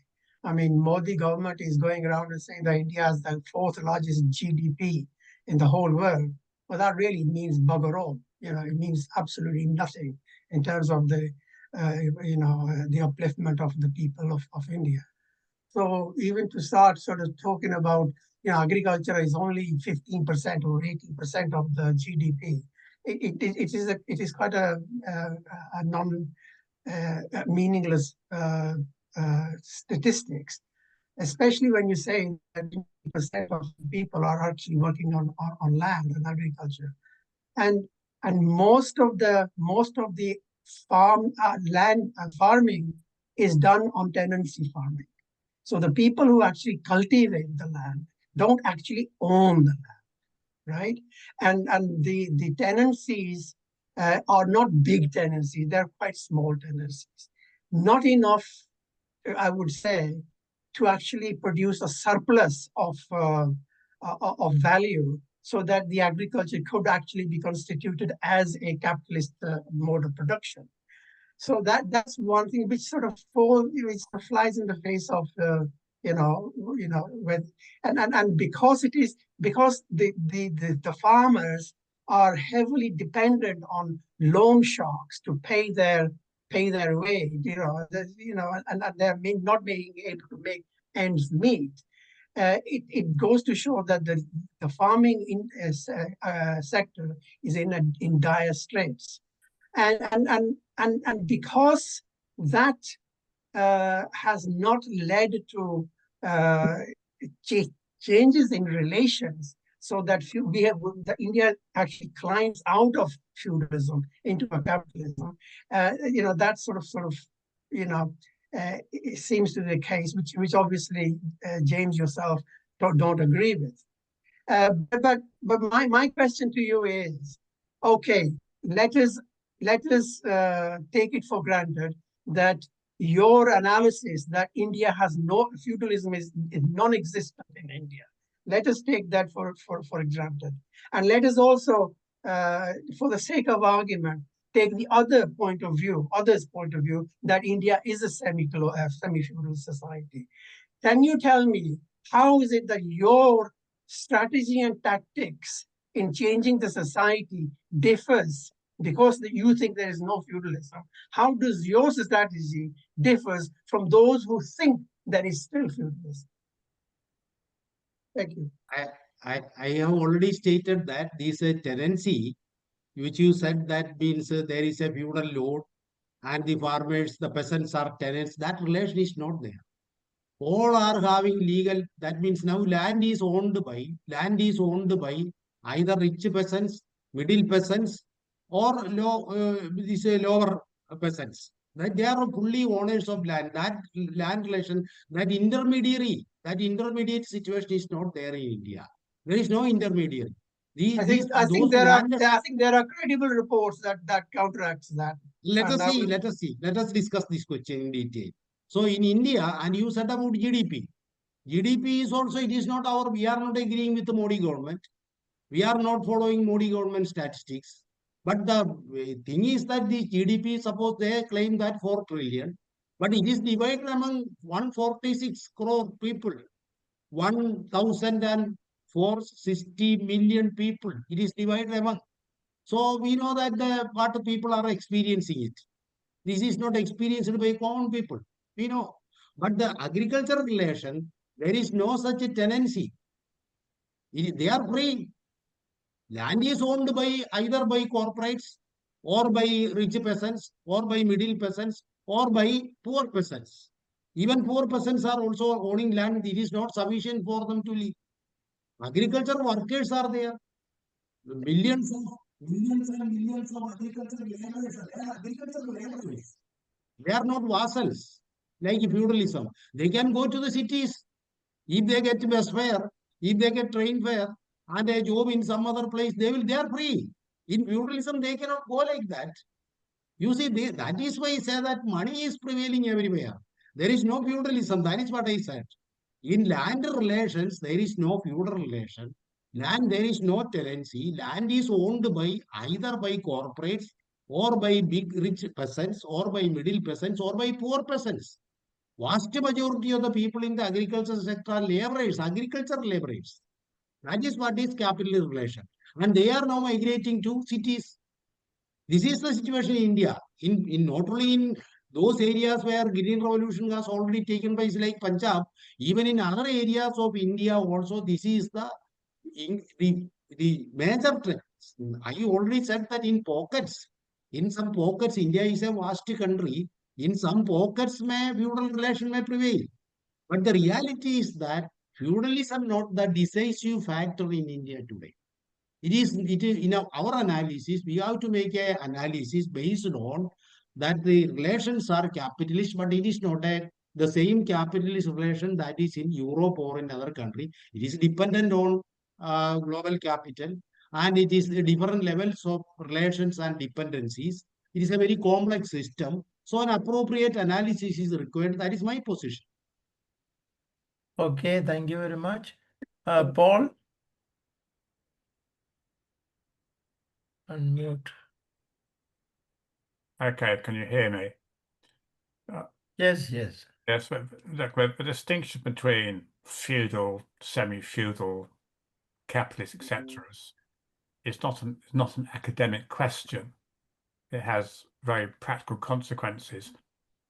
I mean, Modi government is going around and saying that India has the 4th largest GDP in the whole world. Well, that really means bugger all. It means absolutely nothing in terms of the upliftment of the people of India. So even to start sort of talking about, agriculture is only 15% or 18% of the GDP. It is quite a meaningless statistics, especially when you say that 20% of people are actually working on land and agriculture, and most of the farming is done on tenancy farming. So the people who actually cultivate the land don't actually own the land, right? And the tenancies are not big tenancies; they're quite small tenancies. Not enough, I would say, to actually produce a surplus of value, so that the agriculture could actually be constituted as a capitalist mode of production. So that's one thing which sort of which flies in the face of with and because the farmers are heavily dependent on loan sharks to pay their way, and they're not being able to make ends meet. It goes to show that the farming sector is in dire straits, and because that has not led to changes in relations, so that India actually climbs out of feudalism into a capitalism. That sort of it seems to be the case, which obviously James yourself don't agree with. But my question to you is, okay, let us take it for granted that your analysis that India has no feudalism is non-existent in India. Let us take that for granted, and let us also, for the sake of argument, take the others' point of view that India is a semi-feudal society. Can you tell me how is it that your strategy and tactics in changing the society differs because you think there is no feudalism? How does your strategy differs from those who think there is still feudalism? Thank you. I have already stated that this tendency, which you said, that means there is a feudal lord and the farmers, the peasants are tenants. That relation is not there. All are having legal. That means now land is owned by either rich peasants, middle peasants, or lower peasants. That they are fully owners of land. That land relation, that intermediate situation is not there in India. There is no intermediary. I think there are credible reports that counteracts that. Let us discuss this question in detail. So in India, and you said about GDP. GDP is also, it is not we are not agreeing with the Modi government. We are not following Modi government statistics. But the thing is that the GDP, suppose they claim that 4 trillion, but it is divided among 146 crore people, 1,460 million people. It is divided among. So we know that what people are experiencing it. This is not experienced by common people. We know. But the agricultural relation, there is no such a tendency. They are free. Land is owned by either by corporates or by rich peasants or by middle peasants or by poor peasants. Even poor peasants are also owning land. It is not sufficient for them to live. Agriculture workers are there. Millions and millions of agricultural laborers. They are not vassals like feudalism. They can go to the cities if they get bus fare, if they get train fare, and a job in some other place. They are free. In feudalism, they cannot go like that. You see, that is why I say that money is prevailing everywhere. There is no feudalism. That is what I said. In land relations, there is no feudal relation. Land, there is no tenancy. Land is owned by either by corporates or by big rich peasants or by middle peasants or by poor peasants. Vast majority of the people in the agriculture sector are laborers, agricultural laborers. That is what is capitalist relation. And they are now migrating to cities. This is the situation in India. In not only in those areas where green revolution has already taken place, like Punjab, even in other areas of India also, this is the major trend. I already said that in some pockets, India is a vast country. In some pockets, feudal relation may prevail. But the reality is that feudalism not the decisive factor in India today. It is in our analysis, we have to make an analysis based on that the relations are capitalist, but it is not the same capitalist relation that is in Europe or in other country. It is dependent on global capital, and it is the different levels of relations and dependencies. It is a very complex system. So an appropriate analysis is required. That is my position. Okay, thank you very much. Paul? Unmute. Okay, can you hear me? Yes, yes. Yes, look, the distinction between feudal, semi-feudal, capitalist, etc. is not an academic question. It has very practical consequences.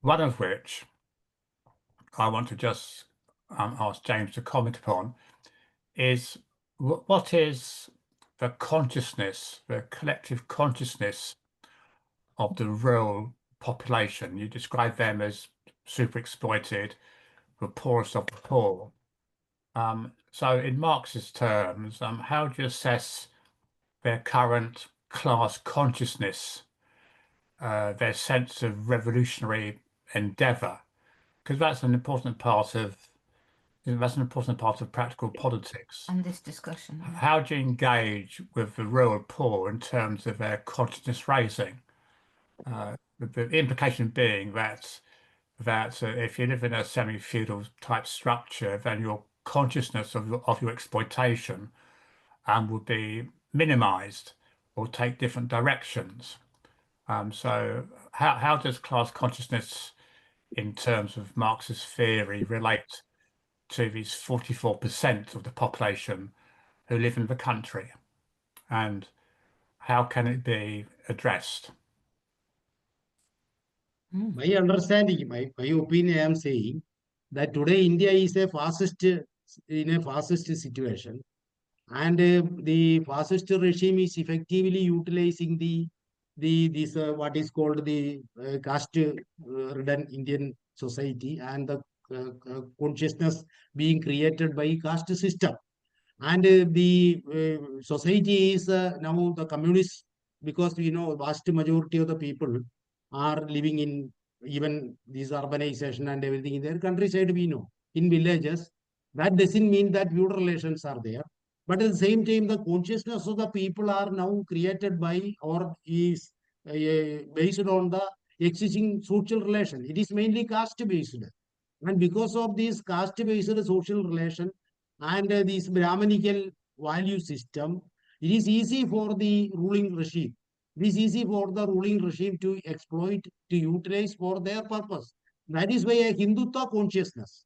One of which I want to just ask James to comment upon is what is the consciousness, the collective consciousness of the rural population? You describe them as super exploited, the poorest of the poor. So in Marxist terms, how do you assess their current class consciousness, their sense of revolutionary endeavor? Because that's an important part of practical politics. And this discussion. Yeah. How do you engage with the rural poor in terms of their consciousness raising? The implication being that if you live in a semi-feudal type structure, then your consciousness of your exploitation will be minimized or take different directions. So how does class consciousness in terms of Marxist theory relate to these 44% of the population who live in the country? And how can it be addressed? My understanding, my opinion, I am saying that today India is in a fascist situation, and the fascist regime is effectively utilizing this what is called the caste ridden Indian society, and the consciousness being created by caste system. And the society is now the communist, because vast majority of the people are living in even this urbanization and everything in their countryside. We know in villages, that doesn't mean that feudal relations are there, but at the same time the consciousness of the people are now created by, or is based on the existing social relation. It is mainly caste based, and because of this caste based social relation and this Brahmanical value system, it is easy for the ruling regime. It is easy for the ruling regime to exploit, to utilize for their purpose. That is why a Hindutva consciousness,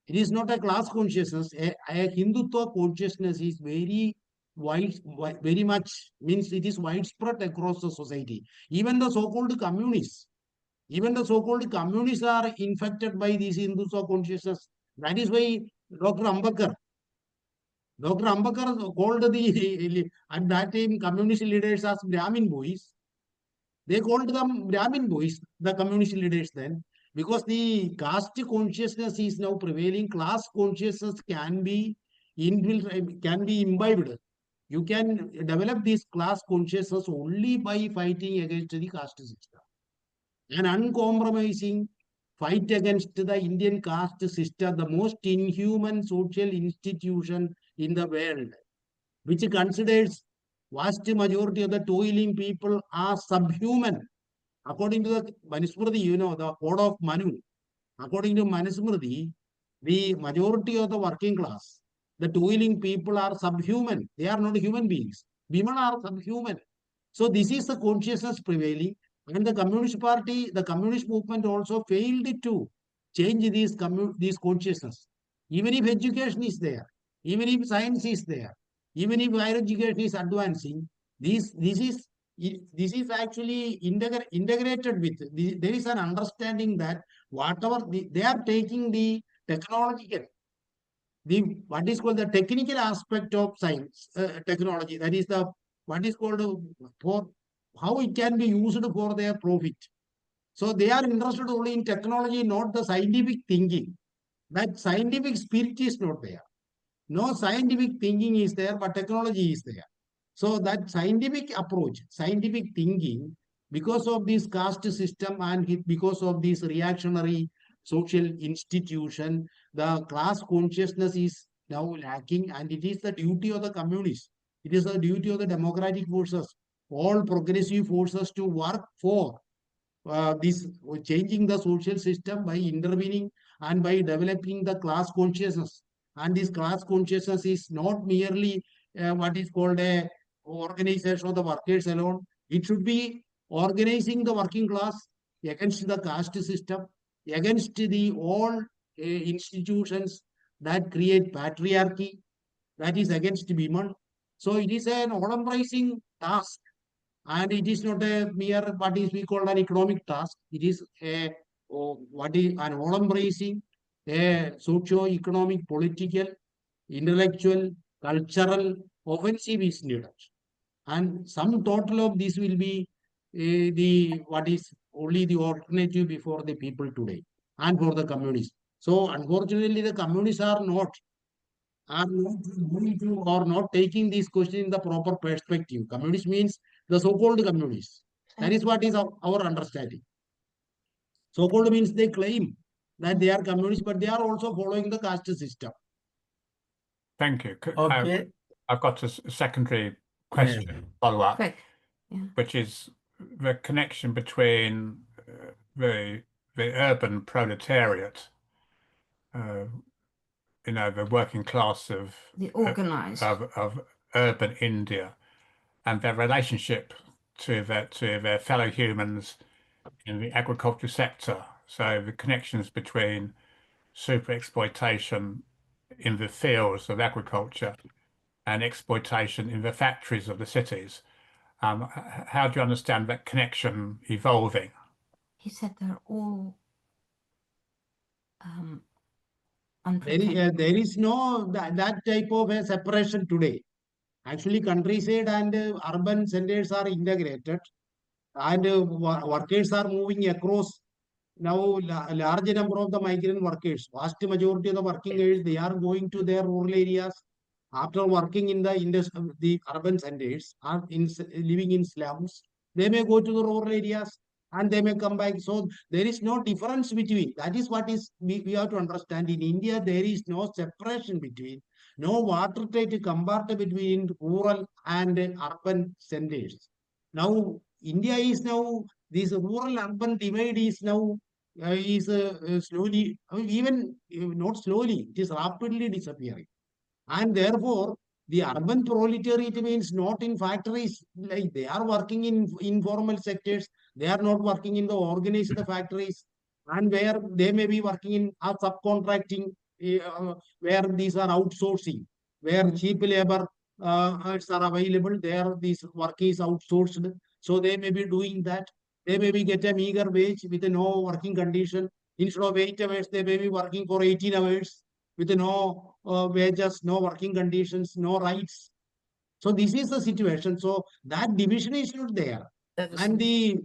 it is not a class consciousness. A Hindutva consciousness is very very much, means it is widespread across the society. Even the so-called communists, are infected by these Hindutva consciousness. That is why Dr. Ambedkar called at that time communist leaders as Brahmin boys. They called them Brahmin boys, the communist leaders then, because the caste consciousness is now prevailing. Class consciousness can be imbibed. You can develop this class consciousness only by fighting against the caste system. An uncompromising fight against the Indian caste system, the most inhuman social institution in the world, which considers vast majority of the toiling people are subhuman. According to the Manusmriti, the code of Manu, according to Manusmriti, the majority of the working class, the toiling people are subhuman. They are not human beings. Women are subhuman. So this is the consciousness prevailing. And the Communist Party, the Communist movement also failed to change these consciousness. Even if education is there, even if science is there, even if higher education is advancing, this is actually integrated with. There is an understanding that whatever they are taking the technological, what is called the technical aspect of science, technology, that is the what is called for how it can be used for their profit. So they are interested only in technology, not the scientific thinking. That scientific spirit is not there. No scientific thinking is there, but technology is there. So that scientific approach, scientific thinking, because of this caste system and because of this reactionary social institution, the class consciousness is now lacking, and it is the duty of the communists. It is the duty of the democratic forces, all progressive forces, to work for this changing the social system by intervening and by developing the class consciousness. And this class consciousness is not merely what is called a organization of the workers alone. It should be organizing the working class against the caste system, against the all institutions that create patriarchy, that is against women. So it is an all-embracing task, and it is not a mere what is we call an economic task. It is a what is an all-embracing, a socio-economic, political, intellectual, cultural offensive is needed. And some total of this will be the what is only the alternative before the people today and for the communists. So unfortunately, the communists are not going to or not taking this question in the proper perspective. Communist means the so-called communists. That is what is our understanding. So-called means they claim that they are communists, but they are also following the caste system. Thank you. Okay. I've got a secondary question, follow-up, Quick. Yeah. which is the connection between the urban proletariat, you know, the working class of The organized. of urban India, and their relationship to their fellow humans in the agriculture sector. So the connections between super exploitation in the fields of agriculture and exploitation in the factories of the cities. How do you understand that connection evolving? He said they're all There is no that type of a separation today. Actually, countryside and urban centers are integrated, and workers are moving across. Now, large number of the migrant workers, vast majority of the working age, they are going to their rural areas after working in the urban centers, are living in slums. They may go to the rural areas and they may come back. So there is no difference between. That is what is we have to understand. In India, there is no separation between, no watertight compartment between rural and urban centers. Now, India is now, this rural urban divide is now slowly, even not slowly, it is rapidly disappearing. And therefore, the urban proletariat means not in factories, like they are working in informal sectors, they are not working in the organized factories, and where they may be working in subcontracting, where these are outsourcing, where cheap labor are available, there this work is outsourced. So they may be doing that. They may be get a meager wage with no working condition. Instead of 8 hours, they may be working for 18 hours with no wages, no working conditions, no rights. So this is the situation. So that division is not there. And the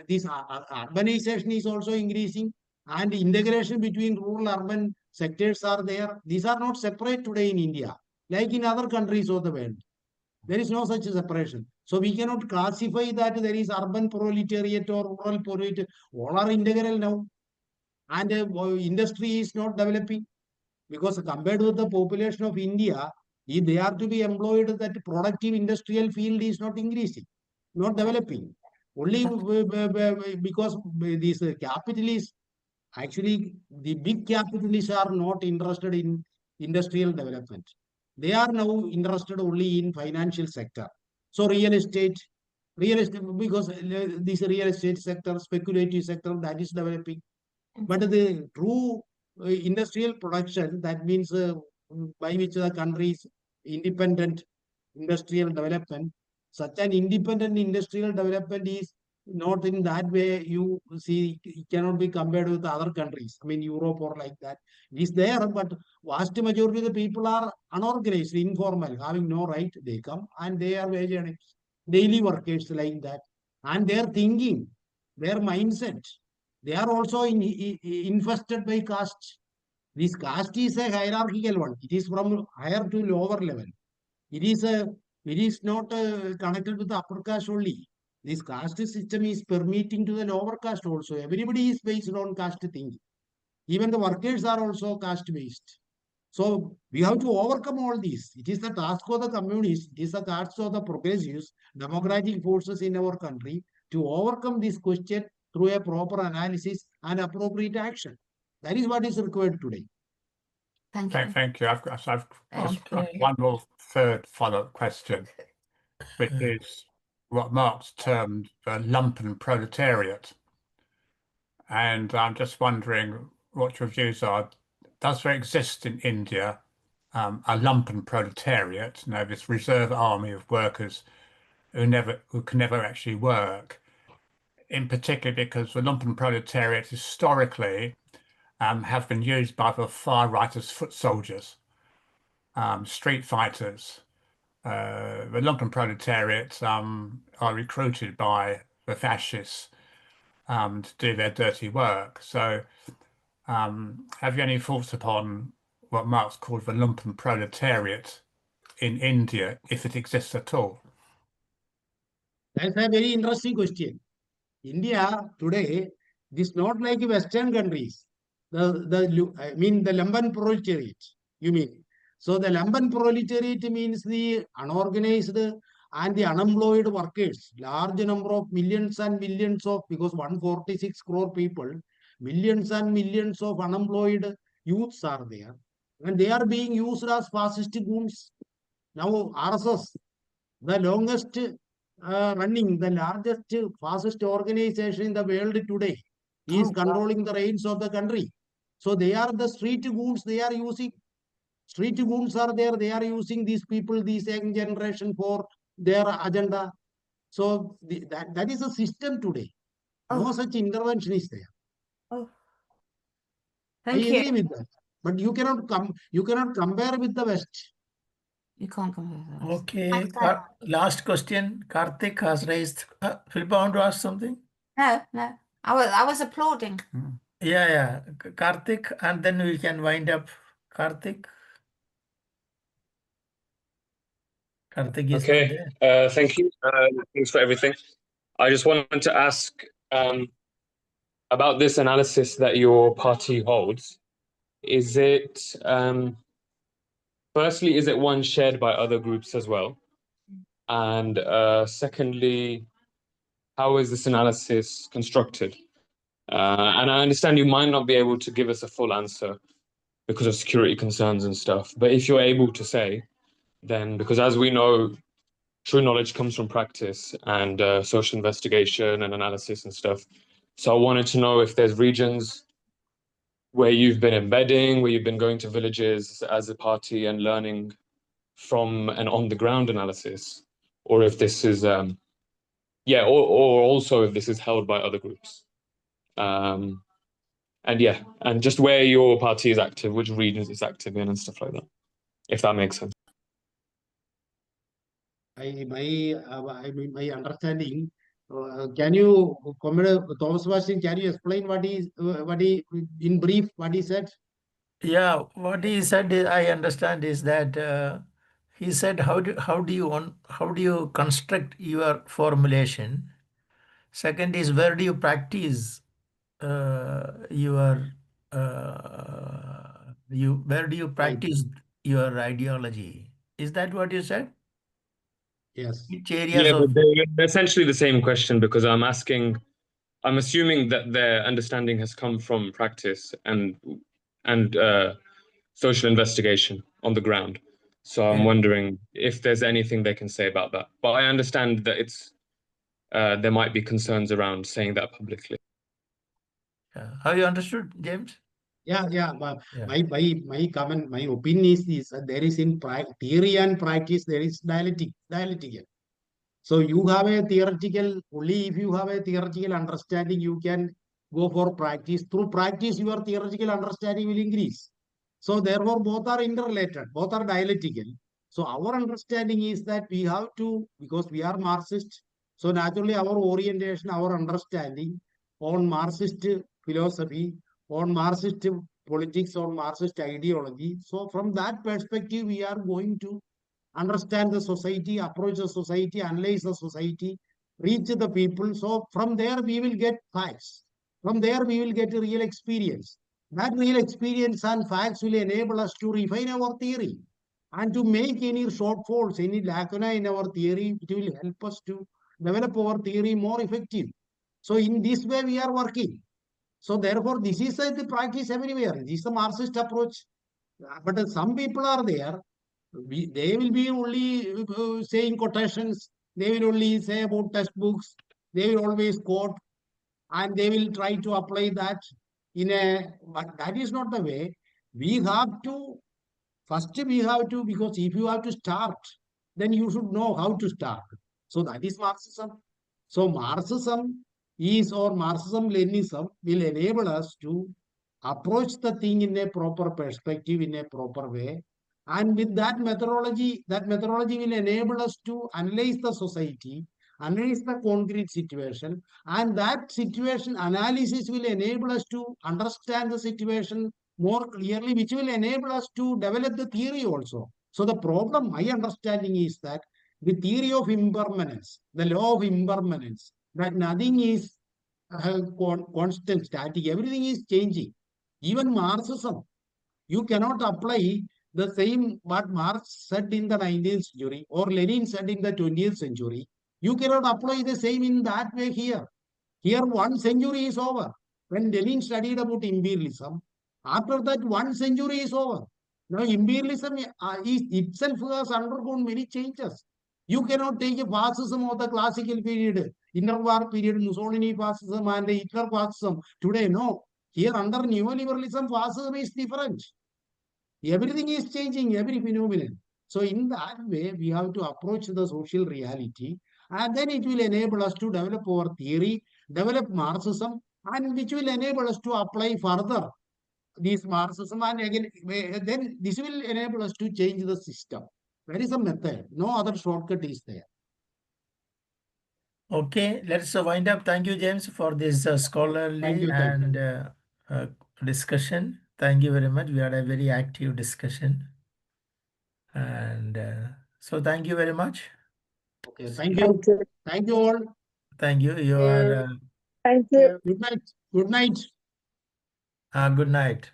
this urbanization is also increasing, and integration between rural urban sectors are there. These are not separate today in India, like in other countries of the world. There is no such separation. So we cannot classify that there is urban proletariat or rural proletariat. All are integral now. And industry is not developing, because compared with the population of India, if they are to be employed, that productive industrial field is not increasing, not developing. Only because these capitalists, actually the big capitalists are not interested in industrial development. They are now interested only in financial sector. So real estate, because this real estate sector, speculative sector, that is developing. But the true industrial production, that means by which the country's independent industrial development, such an independent industrial development is not in that way. You see, it cannot be compared with other countries. I mean, Europe or like that. It is there, but vast majority of the people are unorganized, informal, having no right. They come and they are wage earners, daily workers like that. And their thinking, their mindset, they are also infested by caste. This caste is a hierarchical one. It is from higher to lower level. It is not connected with the upper caste only. This caste system is permitting to the lower caste also. Everybody is based on caste thinking. Even the workers are also caste based. So we have to overcome all these. It is the task of the communists, it is the task of the progressives, democratic forces in our country to overcome this question through a proper analysis and appropriate action. That is what is required today. Thank you. Thank you. I've just got Okay. one more third follow-up question, which is what Marx termed the lumpen proletariat. And I'm just wondering what your views are. Does there exist in India a lumpen proletariat, this reserve army of workers who can never actually work? In particular, because the lumpen proletariat historically have been used by the far right as foot soldiers, street fighters. The lumpen proletariat are recruited by the fascists to do their dirty work. So have you any thoughts upon what Marx called the lumpen proletariat in India, if it exists at all? That's a very interesting question. India today is not like Western countries. I mean the lumpen proletariat. You mean? So the lumpen proletariat means the unorganized and the unemployed workers. Large number of millions and millions of, because 146 crore people, millions and millions of unemployed youths are there, and they are being used as fascist goons. Now RSS, the longest running, the largest fascist organization in the world today, is controlling the reins of the country. So they are the street goons they are using. Street goons are there. They are using these people, this young generation, for their agenda. So that is a system today. No such intervention is there. Oh, I thank you. agree with that. But you cannot compare with the West. You can't compare those. Okay, last question. Karthik has raised. Philippa, want to ask something? No, no. I was applauding. Yeah. Karthik, and then we can wind up. Karthik. Karthik is not Okay, there. thank you. Thanks for everything. I just wanted to ask about this analysis that your party holds. Is it, firstly, is it one shared by other groups as well? And secondly, how is this analysis constructed? And I understand you might not be able to give us a full answer because of security concerns and stuff, but if you're able to say, then, because as we know, true knowledge comes from practice and social investigation and analysis and stuff. So I wanted to know if there's regions where you've been embedding, where you've been going to villages as a party and learning from an on-the-ground analysis, or if this is, or also if this is held by other groups. And just where your party is active, which regions it's active in and stuff like that, if that makes sense. My understanding. Can you comment, Thomas Sebastian? Can you explain what he in brief what he said? Yeah, what he said, I understand, is that he said, how do you construct your formulation? Second is, where do you practice where do you practice your ideology? Is that what you said? Yes. Which areas Yeah, of? but they're essentially the same question, because I'm assuming that their understanding has come from practice and social investigation on the ground. So I'm wondering if there's anything they can say about that. But I understand that there might be concerns around saying that publicly. Have you understood, James? Yeah. Yeah. My comment, my opinion is this: there is in theory and practice there is dialectical. So you have a theoretical, only if you have a theoretical understanding, you can go for practice. Through practice, your theoretical understanding will increase. So therefore, both are interrelated, both are dialectical. So our understanding is that we have to, because we are Marxist, so naturally our orientation, our understanding on Marxist philosophy, on Marxist politics, on Marxist ideology. So from that perspective, we are going to understand the society, approach the society, analyze the society, reach the people. So from there we will get facts. From there we will get a real experience. That real experience and facts will enable us to refine our theory and to make any shortfalls, any lacuna in our theory. It will help us to develop our theory more effective. So in this way we are working. So therefore this is the practice everywhere. This is the Marxist approach. But some people are there, they will be only saying quotations They will only say about textbooks. They will always quote, and they will try to apply that but that is not the way. We have to, first we have to, because if you have to start, then you should know how to start. So that is Marxism. So Marxism-Leninism will enable us to approach the thing in a proper perspective, in a proper way. And with that methodology will enable us to analyze the society, analyze the concrete situation, and that situation analysis will enable us to understand the situation more clearly, which will enable us to develop the theory also. So the problem, my understanding is that the theory of impermanence, the law of impermanence, that nothing is constant, static, everything is changing. Even Marxism, you cannot apply the same what Marx said in the 19th century or Lenin said in the 20th century. You cannot apply the same in that way here. Here, 1 century is over. When Lenin studied about imperialism, after that 1 century is over. Now, imperialism is itself has undergone many changes. You cannot take a fascism of the classical period, interwar period, Mussolini fascism and Hitler fascism. Today, no. Here, under neoliberalism, fascism is different. Everything is changing, every phenomenon. So in that way, we have to approach the social reality, and then it will enable us to develop our theory, develop Marxism, and which will enable us to apply further this Marxism, and again, then this will enable us to change the system. There is a method. No other shortcut is there. Okay, let's wind up. Thank you, James, for this scholarly Thank you. and discussion. Thank you very much. We had a very active discussion. And so thank you very much. Okay, thank you. Thank you all. Thank you. You are Thank you. Good night. Good night. good night.